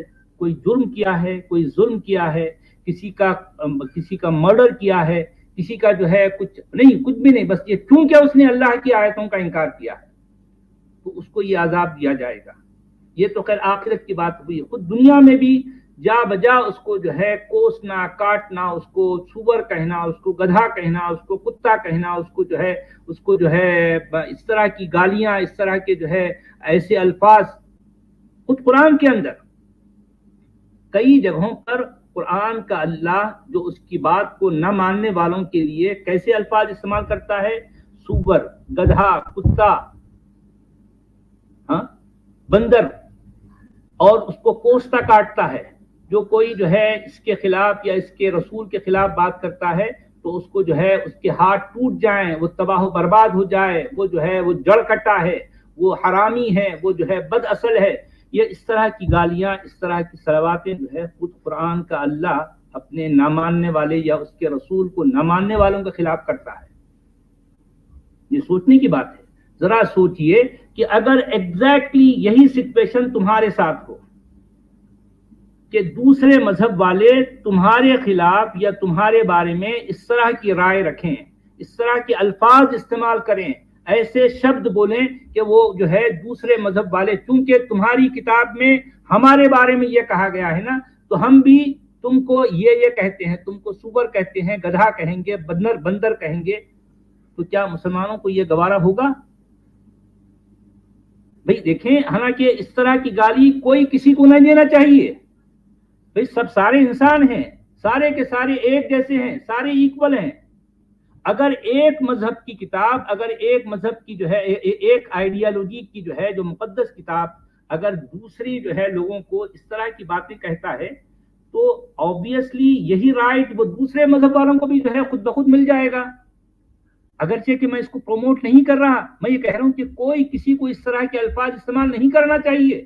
کوئی جرم کیا ہے، کوئی ظلم کیا ہے، کسی کا مرڈر کیا ہے، کسی کا جو ہے کچھ نہیں، کچھ بھی نہیں، بس یہ کیونکہ اس نے اللہ کی آیتوں کا انکار کیا ہے تو اس کو یہ عذاب دیا جائے گا۔ یہ تو خیر آخرت کی بات ہوئی، خود دنیا میں بھی جا بجا اس کو جو ہے کوسنا، کاٹنا، اس کو سور کہنا، اس کو گدھا کہنا، اس کو کتا کہنا، اس کو جو ہے اس طرح کی گالیاں، اس طرح کے جو ہے ایسے الفاظ، خود قرآن کے اندر کئی جگہوں پر قرآن کا اللہ جو اس کی بات کو نہ ماننے والوں کے لیے کیسے الفاظ استعمال کرتا ہے؟ سور، گدھا، کتا، بندر، اور اس کو کوستا کاٹتا ہے۔ جو کوئی جو ہے اس کے خلاف یا اس کے رسول کے خلاف بات کرتا ہے تو اس کو جو ہے اس کے ہاتھ ٹوٹ جائیں، وہ تباہ و برباد ہو جائے، وہ جو ہے وہ جڑ کٹا ہے، وہ حرامی ہے، وہ جو ہے بد اصل ہے۔ یہ اس طرح کی گالیاں، اس طرح کی صلواتیں جو ہے خود قرآن کا اللہ اپنے نہ ماننے والے یا اس کے رسول کو نہ ماننے والوں کے خلاف کرتا ہے۔ یہ سوچنے کی بات ہے۔ ذرا سوچئے کہ اگر ایگزیکٹلی یہی سچویشن تمہارے ساتھ ہو کہ دوسرے مذہب والے تمہارے خلاف یا تمہارے بارے میں اس طرح کی رائے رکھیں، اس طرح کے الفاظ استعمال کریں، ایسے شبد بولیں کہ وہ جو ہے دوسرے مذہب والے، چونکہ تمہاری کتاب میں ہمارے بارے میں یہ کہا گیا ہے نا، تو ہم بھی تم کو یہ کہتے ہیں، تم کو سور کہتے ہیں، گدھا کہیں گے، بندر کہیں گے، تو کیا مسلمانوں کو یہ گوارا ہوگا؟ بھئی دیکھیں، حالانکہ اس طرح کی گالی کوئی کسی کو نہیں دینا چاہیے۔ بھئی سب سارے انسان ہیں، سارے کے سارے ایک جیسے ہیں، سارے ایکول ہیں۔ اگر ایک مذہب کی کتاب، اگر ایک مذہب کی جو ہے ایک آئیڈیالوجی کی جو ہے جو مقدس کتاب اگر دوسری جو ہے لوگوں کو اس طرح کی باتیں کہتا ہے تو آبویسلی یہی رائٹ وہ دوسرے مذہب والوں کو بھی جو ہے خود بخود مل جائے گا۔ اگرچہ کہ میں اس کو پروموٹ نہیں کر رہا، میں یہ کہہ رہا ہوں کہ کوئی کسی کو اس طرح کے الفاظ استعمال نہیں کرنا چاہیے۔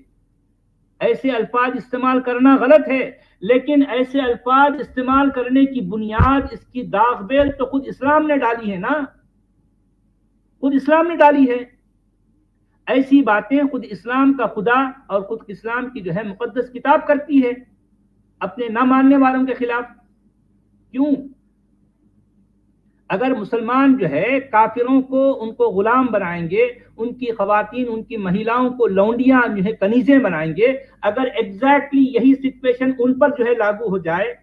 ایسے الفاظ استعمال کرنا غلط ہے، لیکن ایسے الفاظ استعمال کرنے کی بنیاد، اس کی داغ بیل تو خود اسلام نے ڈالی ہے نا، خود اسلام نے ڈالی ہے۔ ایسی باتیں خود اسلام کا خدا اور خود اسلام کی جو ہے مقدس کتاب کرتی ہے۔ اپنے نہ ماننے والوں کے خلاف. کیوں؟ اگر مسلمان جو ہے کافروں کو ان کو غلام بنائیں گے، ان کی خواتین ان کی مہیلاؤں کو لونڈیاں جو ہے کنیزیں بنائیں گے، اگر ایگزیکٹلی یہی سچویشن ان پر جو ہے لاگو ہو جائے،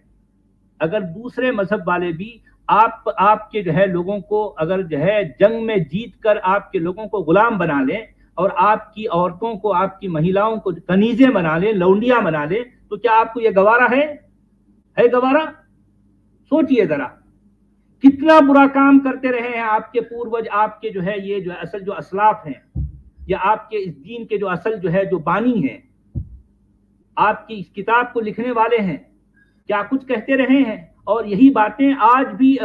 اگر دوسرے مذہب والے بھی آپ کے جو ہے لوگوں کو اگر جو ہے جنگ میں جیت کر آپ کے لوگوں کو غلام بنا لیں اور آپ کی عورتوں کو آپ کی مہیلاؤں کو کنیزیں بنا لیں، لونڈیاں بنا لیں، تو کیا آپ کو یہ گوارا ہے گوارا؟ سوچئے ذرا کتنا برا کام کرتے رہے ہیں آپ کے پوروج، آپ کے جو ہے یہ جو اصل جو اسلاف ہیں یا آپ کے اس دین کے جو اصل جو ہے جو بانی ہیں، آپ کی اس کتاب کو لکھنے والے ہیں، کیا کچھ کہتے رہے ہیں. اور یہی باتیں آج بھی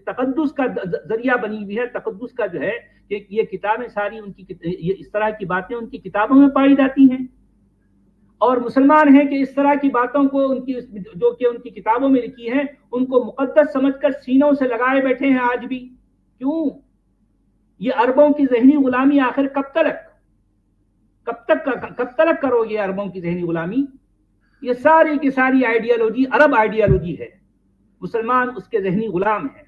تقدس کا ذریعہ بنی ہوئی ہے. تقدس کا جو ہے کہ یہ کتابیں ساری ان کی یہ اس طرح کی باتیں ان کی کتابوں میں پائی جاتی ہیں، اور مسلمان ہیں کہ اس طرح کی باتوں کو ان کی جو کہ ان کی کتابوں میں لکھی ہیں ان کو مقدس سمجھ کر سینوں سے لگائے بیٹھے ہیں آج بھی. کیوں؟ یہ عربوں کی ذہنی غلامی آخر کب تک کرو گے؟ عربوں کی ذہنی غلامی یہ ساری کی ساری آئیڈیالوجی عرب آئیڈیالوجی ہے، مسلمان اس کے ذہنی غلام ہیں.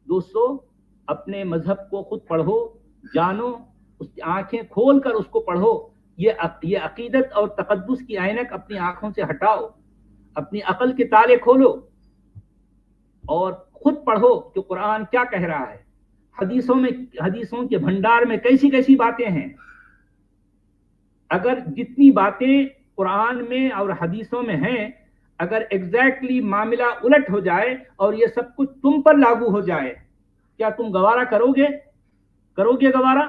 دوستو اپنے مذہب کو خود پڑھو، جانو، اس کی آنکھیں کھول کر اس کو پڑھو. یہ عقیدت اور تقدس کی عینک اپنی آنکھوں سے ہٹاؤ، اپنی عقل کے تالے کھولو اور خود پڑھو کہ قرآن کیا کہہ رہا ہے. حدیثوں کے بھنڈار میں کیسی کیسی باتیں ہیں. اگر جتنی باتیں قرآن میں اور حدیثوں میں ہیں، اگر ایگزیکٹلی معاملہ الٹ ہو جائے اور یہ سب کچھ تم پر لاگو ہو جائے، کیا تم گوارا کرو گے گوارا؟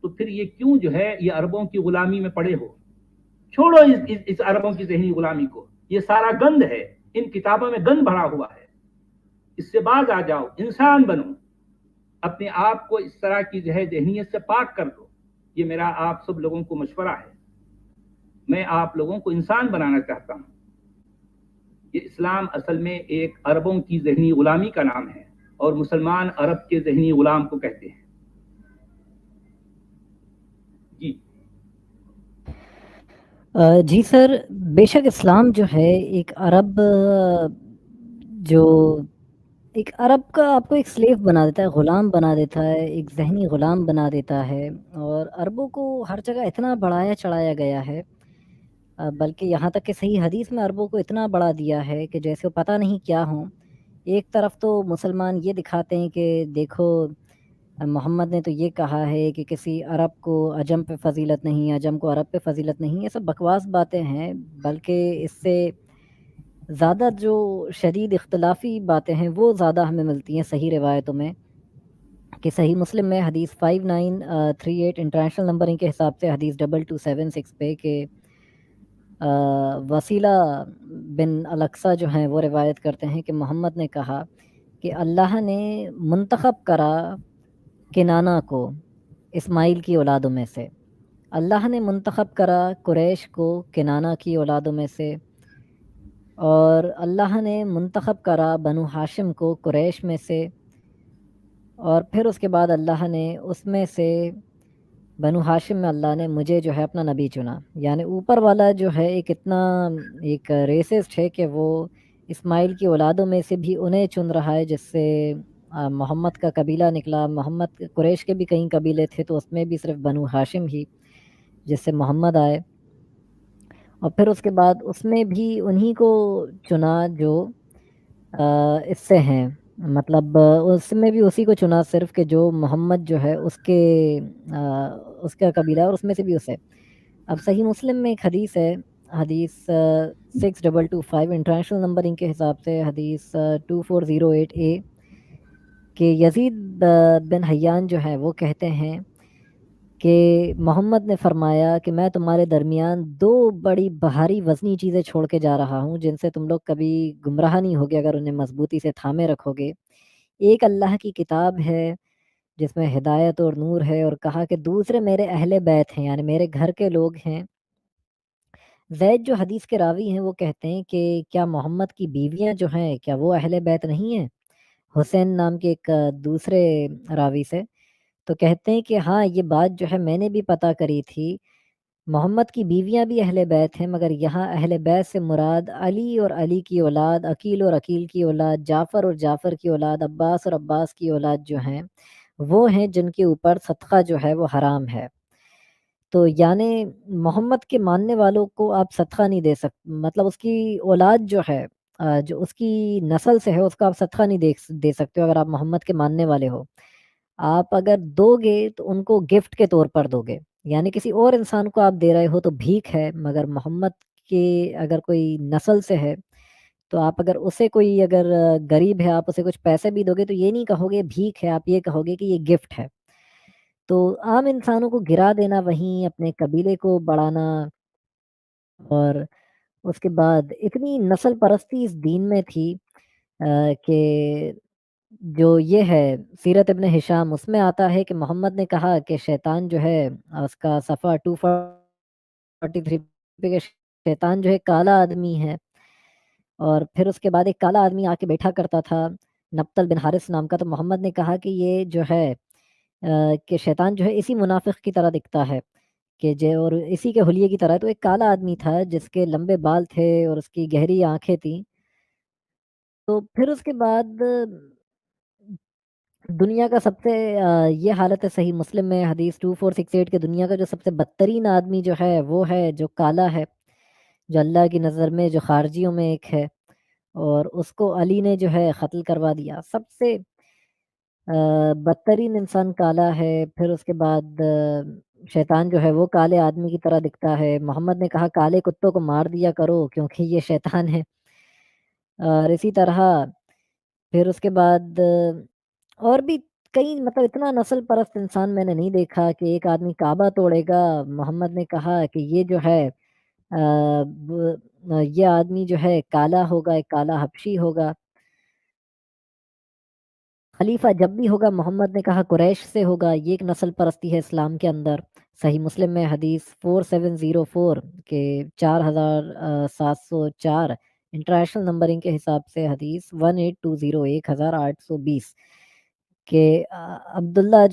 تو پھر یہ کیوں جو ہے یہ عربوں کی غلامی میں پڑے ہو؟ چھوڑو اس عربوں کی ذہنی غلامی کو. یہ سارا گند ہے، ان کتابوں میں گند بھرا ہوا ہے. اس سے باز آ جاؤ، انسان بنو، اپنے آپ کو اس طرح کی جو ہے ذہنیت سے پاک کر دو. یہ میرا آپ سب لوگوں کو مشورہ ہے. میں آپ لوگوں کو انسان بنانا چاہتا ہوں. یہ اسلام اصل میں ایک عربوں کی ذہنی غلامی کا نام ہے اور مسلمان عرب کے ذہنی غلام کو کہتے ہیں. جی جی سر، بے شک اسلام جو ہے ایک عرب کا آپ کو ایک سلیو بنا دیتا ہے، غلام بنا دیتا ہے، ایک ذہنی غلام بنا دیتا ہے. اور عربوں کو ہر جگہ اتنا بڑھایا چڑھایا گیا ہے، بلکہ یہاں تک کہ صحیح حدیث میں عربوں کو اتنا بڑھا دیا ہے کہ جیسے وہ پتہ نہیں کیا ہوں. ایک طرف تو مسلمان یہ دکھاتے ہیں کہ دیکھو محمد نے تو یہ کہا ہے کہ کسی عرب کو عجم پہ فضیلت نہیں، عجم کو عرب پہ فضیلت نہیں. یہ سب بکواس باتیں ہیں، بلکہ اس سے زیادہ جو شدید اختلافی باتیں ہیں وہ زیادہ ہمیں ملتی ہیں صحیح روایتوں میں. کہ صحیح مسلم میں حدیث 5938 انٹرنیشنل نمبرنگ کے حساب سے حدیث 2276 پہ کہ وسیلہ بن الاقصی جو ہیں وہ روایت کرتے ہیں کہ محمد نے کہا کہ اللہ نے منتخب کرا کنانہ کو اسماعیل کی اولادوں میں سے، اللہ نے منتخب کرا قریش کو کنانہ کی اولادوں میں سے، اور اللہ نے منتخب کرا بنو ہاشم کو قریش میں سے، اور پھر اس کے بعد اللہ نے اس میں سے بنو ہاشم میں اللہ نے مجھے جو ہے اپنا نبی چنا. یعنی اوپر والا جو ہے ایک اتنا ایک ریسسٹ ہے کہ وہ اسماعیل کی اولادوں میں سے بھی انہیں چن رہا ہے جس سے محمد کا قبیلہ نکلا. محمد قریش کے بھی کئی قبیلے تھے تو اس میں بھی صرف بنو ہاشم ہی جس سے محمد آئے، اور پھر اس کے بعد اس میں بھی انہی کو چنا جو اس سے ہیں، مطلب اس میں بھی اسی کو چنا صرف کہ جو محمد جو ہے اس کا قبیلہ ہے، اور اس میں سے بھی اسے. اب صحیح مسلم میں ایک حدیث ہے، حدیث 6225 انٹرنیشنل نمبرنگ کے حساب سے حدیث 2408A کہ یزید بن حیان جو ہے وہ کہتے ہیں کہ محمد نے فرمایا کہ میں تمہارے درمیان دو بڑی بھاری وزنی چیزیں چھوڑ کے جا رہا ہوں جن سے تم لوگ کبھی گمراہ نہیں ہوگے اگر انہیں مضبوطی سے تھامے رکھو گے. ایک اللہ کی کتاب ہے جس میں ہدایت اور نور ہے، اور کہا کہ دوسرے میرے اہل بیت ہیں، یعنی میرے گھر کے لوگ ہیں. زید جو حدیث کے راوی ہیں وہ کہتے ہیں کہ کیا محمد کی بیویاں جو ہیں کیا وہ اہل بیت نہیں ہیں؟ حسین نام کے ایک دوسرے راوی سے تو کہتے ہیں کہ ہاں یہ بات جو ہے میں نے بھی پتہ کری تھی محمد کی بیویاں بھی اہل بیت ہیں، مگر یہاں اہل بیت سے مراد علی اور علی کی اولاد، عقیل اور عقیل کی اولاد، جعفر اور جعفر کی اولاد، عباس اور عباس کی اولاد جو ہیں وہ ہیں جن کے اوپر صدقہ جو ہے وہ حرام ہے۔ تو یعنی محمد کے ماننے والوں کو آپ صدقہ نہیں دے سکتے، مطلب اس کی اولاد جو ہے جو اس کی نسل سے ہے اس کا آپ صدقہ نہیں دے سکتے ہو اگر آپ محمد کے ماننے والے ہو۔ آپ اگر دو گے تو ان کو گفٹ کے طور پر دو گے، یعنی کسی اور انسان کو آپ دے رہے ہو تو بھیک ہے، مگر محمد کے اگر کوئی نسل سے ہے تو آپ اگر اسے کوئی اگر غریب ہے آپ اسے کچھ پیسے بھی دو گے تو یہ نہیں کہو گے بھیک ہے، آپ یہ کہو گے کہ یہ گفٹ ہے۔ تو عام انسانوں کو گرا دینا، وہیں اپنے قبیلے کو بڑھانا، اور اس کے بعد اتنی نسل پرستی اس دین میں تھی کہ جو یہ ہے سیرت ابن ہشام اس میں آتا ہے کہ محمد نے کہا کہ شیطان جو ہے اس کا صفحہ 243 پہ کہ شیطان جو ہے کالا آدمی ہے، اور پھر اس کے بعد ایک کالا آدمی آ کے بیٹھا کرتا تھا نبتل بن حارث نام کا، تو محمد نے کہا کہ یہ جو ہے کہ شیطان جو ہے اسی منافق کی طرح دکھتا ہے کہ جو اور اسی کے حلیے کی طرح، تو ایک کالا آدمی تھا جس کے لمبے بال تھے اور اس کی گہری آنکھیں تھیں۔ تو پھر اس کے بعد دنیا کا سب سے یہ حالت ہے صحیح مسلم میں حدیث 2468 کے دنیا کا جو سب سے بدترین آدمی جو ہے وہ ہے جو کالا ہے، جو اللہ کی نظر میں جو خارجیوں میں ایک ہے، اور اس کو علی نے جو ہے قتل کروا دیا۔ سب سے بدترین انسان کالا ہے۔ پھر اس کے بعد شیطان جو ہے وہ کالے آدمی کی طرح دکھتا ہے۔ محمد نے کہا کالے کتوں کو مار دیا کرو کیونکہ یہ شیطان ہے۔ اور اسی طرح پھر اس کے بعد اور بھی کئی، مطلب اتنا نسل پرست انسان میں نے نہیں دیکھا کہ ایک آدمی کعبہ توڑے گا۔ محمد نے کہا کہ یہ جو ہے یہ آدمی جو ہے کالا ہوگا، ایک کالا حبشی ہوگا، خلیفہ جب بھی ہوگا محمد نے کہا قریش سے ہوگا۔ یہ ایک نسل پرستی ہے اسلام کے اندر۔ صحیح مسلم میں حدیث 4704 کے 4704 انٹرنیشنل نمبرنگ کے حساب سے حدیث 1820 1820 کہ عبداللہ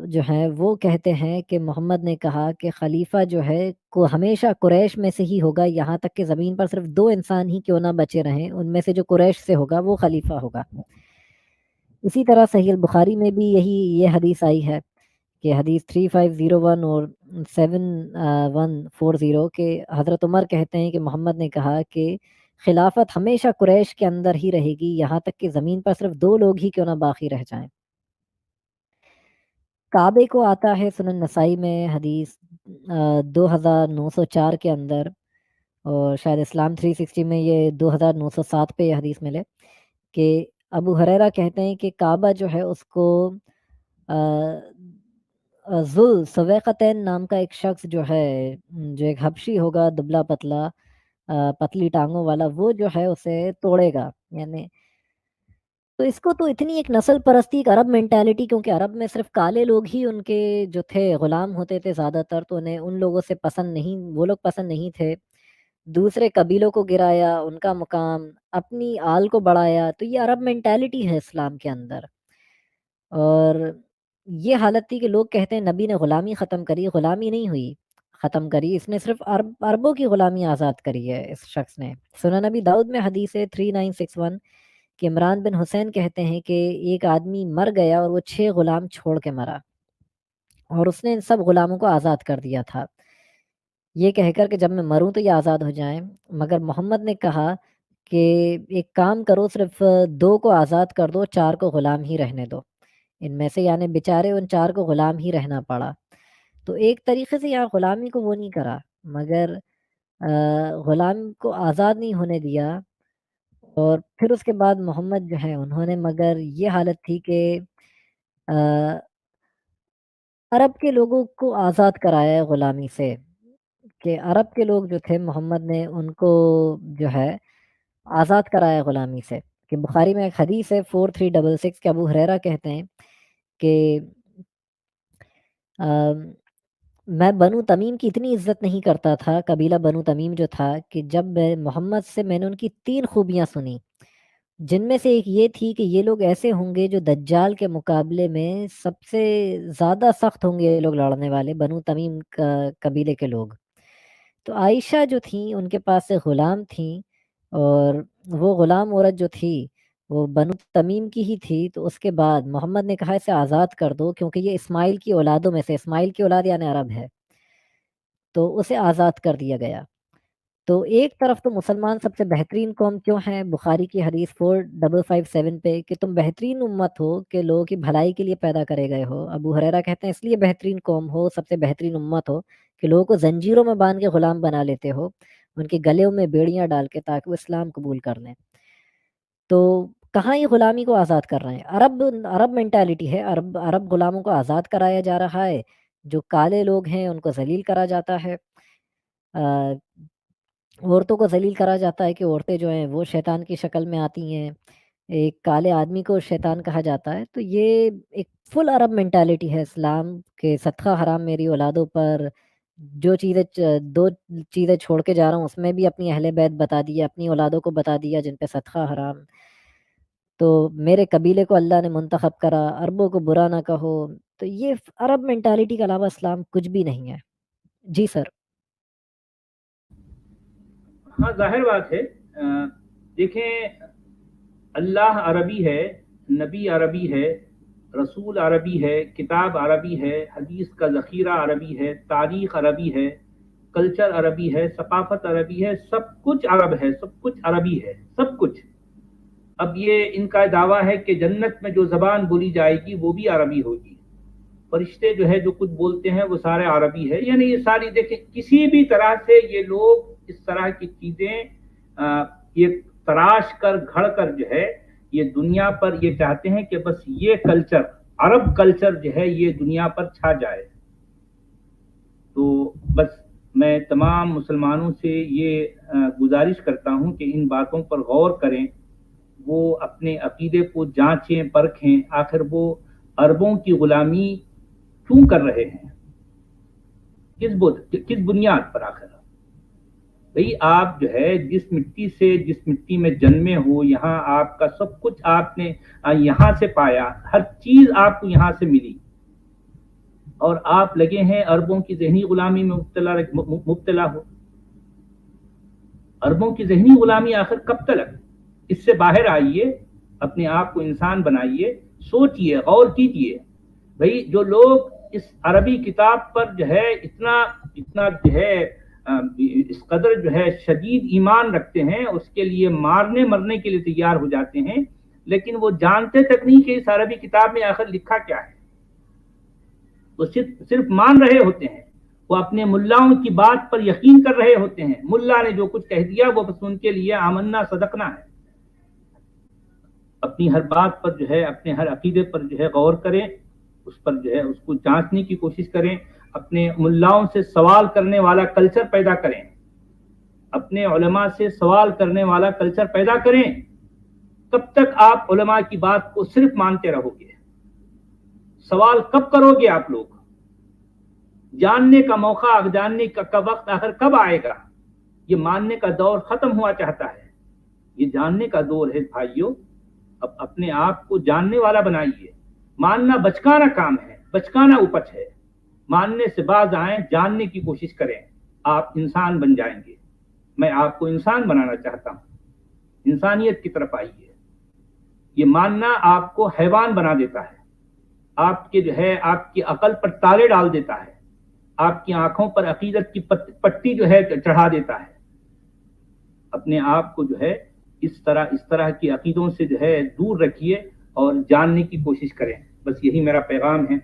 جو ہیں وہ کہتے ہیں کہ محمد نے کہا کہ خلیفہ جو ہے کو ہمیشہ قریش میں سے ہی ہوگا، یہاں تک کہ زمین پر صرف دو انسان ہی کیوں نہ بچے رہیں، ان میں سے جو قریش سے ہوگا وہ خلیفہ ہوگا۔ اسی طرح صحیح البخاری میں بھی یہ حدیث آئی ہے کہ حدیث 3501 اور 7140 کہ حضرت عمر کہتے ہیں کہ محمد نے کہا کہ خلافت ہمیشہ قریش کے اندر ہی رہے گی، یہاں تک کہ زمین پر صرف دو لوگ ہی کیوں نہ باقی رہ جائیں۔ کعبے کو آتا ہے سنن نسائی میں حدیث 2904 کے اندر، اور شاید اسلام 360 میں یہ 2907 پہ یہ حدیث ملے کہ ابو ہریرہ کہتے ہیں کہ کعبہ جو ہے اس کو ذل سویقتین نام کا ایک شخص جو ہے جو ایک حبشی ہوگا، دبلا پتلا پتلی ٹانگوں والا، وہ جو ہے اسے توڑے گا۔ یعنی تو اس کو تو اتنی ایک نسل پرستی، ایک عرب مینٹیلٹی، کیونکہ عرب میں صرف کالے لوگ ہی ان کے جو تھے غلام ہوتے تھے زیادہ تر، تو انہیں ان لوگوں سے پسند نہیں، وہ لوگ پسند نہیں تھے۔ دوسرے قبیلوں کو گرایا، ان کا مقام، اپنی آل کو بڑھایا، تو یہ عرب مینٹیلٹی ہے اسلام کے اندر۔ اور یہ حالت تھی کہ لوگ کہتے ہیں نبی نے غلامی ختم کری، غلامی نہیں ہوئی ختم کری، اس نے صرف عربوں کی غلامی آزاد کری ہے اس شخص نے۔ سنن نبی داؤد میں حدیث ہے 3961 کہ عمران بن حسین کہتے ہیں کہ ایک آدمی مر گیا اور وہ 6 غلام چھوڑ کے مرا، اور اس نے ان سب غلاموں کو آزاد کر دیا تھا، یہ کہہ کر کہ جب میں مروں تو یہ آزاد ہو جائیں۔ مگر محمد نے کہا کہ ایک کام کرو، صرف 2 کو آزاد کر دو، 4 کو غلام ہی رہنے دو۔ ان میں سے یعنی بیچارے ان 4 کو غلام ہی رہنا پڑا۔ تو ایک طریقے سے یہاں غلامی کو وہ نہیں کرا، مگر غلام کو آزاد نہیں ہونے دیا۔ اور پھر اس کے بعد محمد جو ہے انہوں نے، مگر یہ حالت تھی کہ عرب کے لوگوں کو آزاد کرایا ہے غلامی سے، کہ عرب کے لوگ جو تھے محمد نے ان کو جو ہے آزاد کرایا غلامی سے۔ کہ بخاری میں ایک حدیث ہے 4366 کہ ابو ہریرہ کہتے ہیں کہ میں بنو تمیم کی اتنی عزت نہیں کرتا تھا، قبیلہ بنو تمیم جو تھا، کہ جب محمد سے میں نے ان کی 3 خوبیاں سنی، جن میں سے ایک یہ تھی کہ یہ لوگ ایسے ہوں گے جو دجال کے مقابلے میں سب سے زیادہ سخت ہوں گے یہ لوگ لڑنے والے، بنو تمیم قبیلے کے لوگ۔ تو عائشہ جو تھیں ان کے پاس سے غلام تھیں، اور وہ غلام عورت جو تھی وہ بنو تمیم کی ہی تھی۔ تو اس کے بعد محمد نے کہا اسے آزاد کر دو، کیونکہ یہ اسماعیل کی اولادوں میں سے، اسماعیل کی اولاد یعنی عرب ہے، تو اسے آزاد کر دیا گیا۔ تو ایک طرف تو مسلمان سب سے بہترین قوم کیوں ہیں؟ بخاری کی حدیث 4557 پہ کہ تم بہترین امت ہو کہ لوگوں کی بھلائی کے لیے پیدا کرے گئے ہو۔ ابو ہریرہ کہتے ہیں اس لیے بہترین قوم ہو، سب سے بہترین امت ہو کہ لوگوں کو زنجیروں میں باندھ کے غلام بنا لیتے ہو، ان کے گلوں میں بیڑیاں ڈال کے، تاکہ وہ اسلام قبول کر لیں۔ تو کہاں یہ غلامی کو آزاد کر رہے ہیں؟ عرب مینٹالٹی ہے، عرب غلاموں کو آزاد کرایا جا رہا ہے، جو کالے لوگ ہیں ان کو ذلیل کرا جاتا ہے، عورتوں کو ذلیل کرا جاتا ہے کہ عورتیں جو ہیں وہ شیطان کی شکل میں آتی ہیں، ایک کالے آدمی کو شیطان کہا جاتا ہے۔ تو یہ ایک فل عرب مینٹالٹی ہے اسلام کے، صدقہ حرام میری اولادوں پر، جو چیزیں دو چیزیں چھوڑ کے جا رہا ہوں اس میں بھی اپنی اہل بیت بتا دیا، اپنی اولادوں کو بتا دیا جن پہ صدقہ حرام۔ تو میرے قبیلے کو اللہ نے منتخب کرا، عربوں کو برا نہ کہو۔ تو یہ عرب مینٹالٹی کے علاوہ اسلام کچھ بھی نہیں ہے۔ جی سر۔ ہاں ظاہر بات ہے، دیکھیں اللہ عربی ہے، نبی عربی ہے، رسول عربی ہے، کتاب عربی ہے، حدیث کا ذخیرہ عربی ہے، تاریخ عربی ہے، کلچر عربی ہے، ثقافت عربی ہے، سب کچھ عرب ہے، سب کچھ عربی ہے، سب کچھ۔ اب یہ ان کا دعویٰ ہے کہ جنت میں جو زبان بولی جائے گی وہ بھی عربی ہوگی، فرشتے جو ہے جو کچھ بولتے ہیں وہ سارے عربی ہے، یعنی یہ ساری دیکھیں کسی بھی طرح سے یہ لوگ اس طرح کی چیزیں یہ تراش کر گھڑ کر جو ہے یہ دنیا پر یہ چاہتے ہیں کہ بس یہ کلچر، عرب کلچر جو ہے یہ دنیا پر چھا جائے۔ تو بس میں تمام مسلمانوں سے یہ گزارش کرتا ہوں کہ ان باتوں پر غور کریں، وہ اپنے عقیدے کو جانچیں پرکھیں، آخر وہ عربوں کی غلامی کیوں کر رہے ہیں، کس بنیاد پر؟ آخر بھئی آپ جو ہے جس مٹی میں جنمے ہو، یہاں آپ کا سب کچھ آپ نے یہاں سے پایا، ہر چیز آپ کو یہاں سے ملی، اور آپ لگے ہیں عربوں کی ذہنی غلامی میں مبتلا ہو۔ عربوں کی ذہنی غلامی آخر کب تک؟ اس سے باہر آئیے، اپنے آپ کو انسان بنائیے، سوچئے، غور کیجئے۔ بھئی جو لوگ اس عربی کتاب پر جو ہے اتنا جو ہے اس قدر جو ہے شدید ایمان رکھتے ہیں، اس کے لیے مرنے کے لیے تیار ہو جاتے ہیں، لیکن وہ جانتے تک نہیں کہ اس عربی کتاب میں آخر لکھا کیا ہے، وہ صرف مان رہے ہوتے ہیں، وہ اپنے ملاؤں کی بات پر یقین کر رہے ہوتے ہیں، ملا نے جو کچھ کہہ دیا وہ بس ان کے لیے آمنا صدقنا ہے۔ اپنی ہر بات پر جو ہے، اپنے ہر عقیدے پر جو ہے غور کریں، اس پر جو ہے اس کو جانچنے کی کوشش کریں، اپنے ملاؤں سے سوال کرنے والا کلچر پیدا کریں، اپنے علماء سے سوال کرنے والا کلچر پیدا کریں۔ کب تک آپ علماء کی بات کو صرف مانتے رہو گے؟ سوال کب کرو گے آپ لوگ؟ جاننے کا موقع، جاننے کا وقت آخر کب آئے گا؟ یہ ماننے کا دور ختم ہوا چاہتا ہے، یہ جاننے کا دور ہے بھائیوں۔ اب اپنے آپ کو جاننے والا بنائیے۔ ماننا بچکانا کام ہے، بچکانا اپچ ہے۔ ماننے سے باز آئیں، جاننے کی کوشش کریں، آپ انسان بن جائیں گے۔ میں آپ کو انسان بنانا چاہتا ہوں، انسانیت کی طرف آئیے۔ یہ ماننا آپ کو حیوان بنا دیتا ہے، آپ کے جو ہے آپ کی عقل پر تالے ڈال دیتا ہے، آپ کی آنکھوں پر عقیدت کی پٹی جو ہے چڑھا دیتا ہے۔ اپنے آپ کو جو ہے اس طرح کی عقیدوں سے جو ہے دور رکھیے اور جاننے کی کوشش کریں۔ بس یہی میرا پیغام ہے۔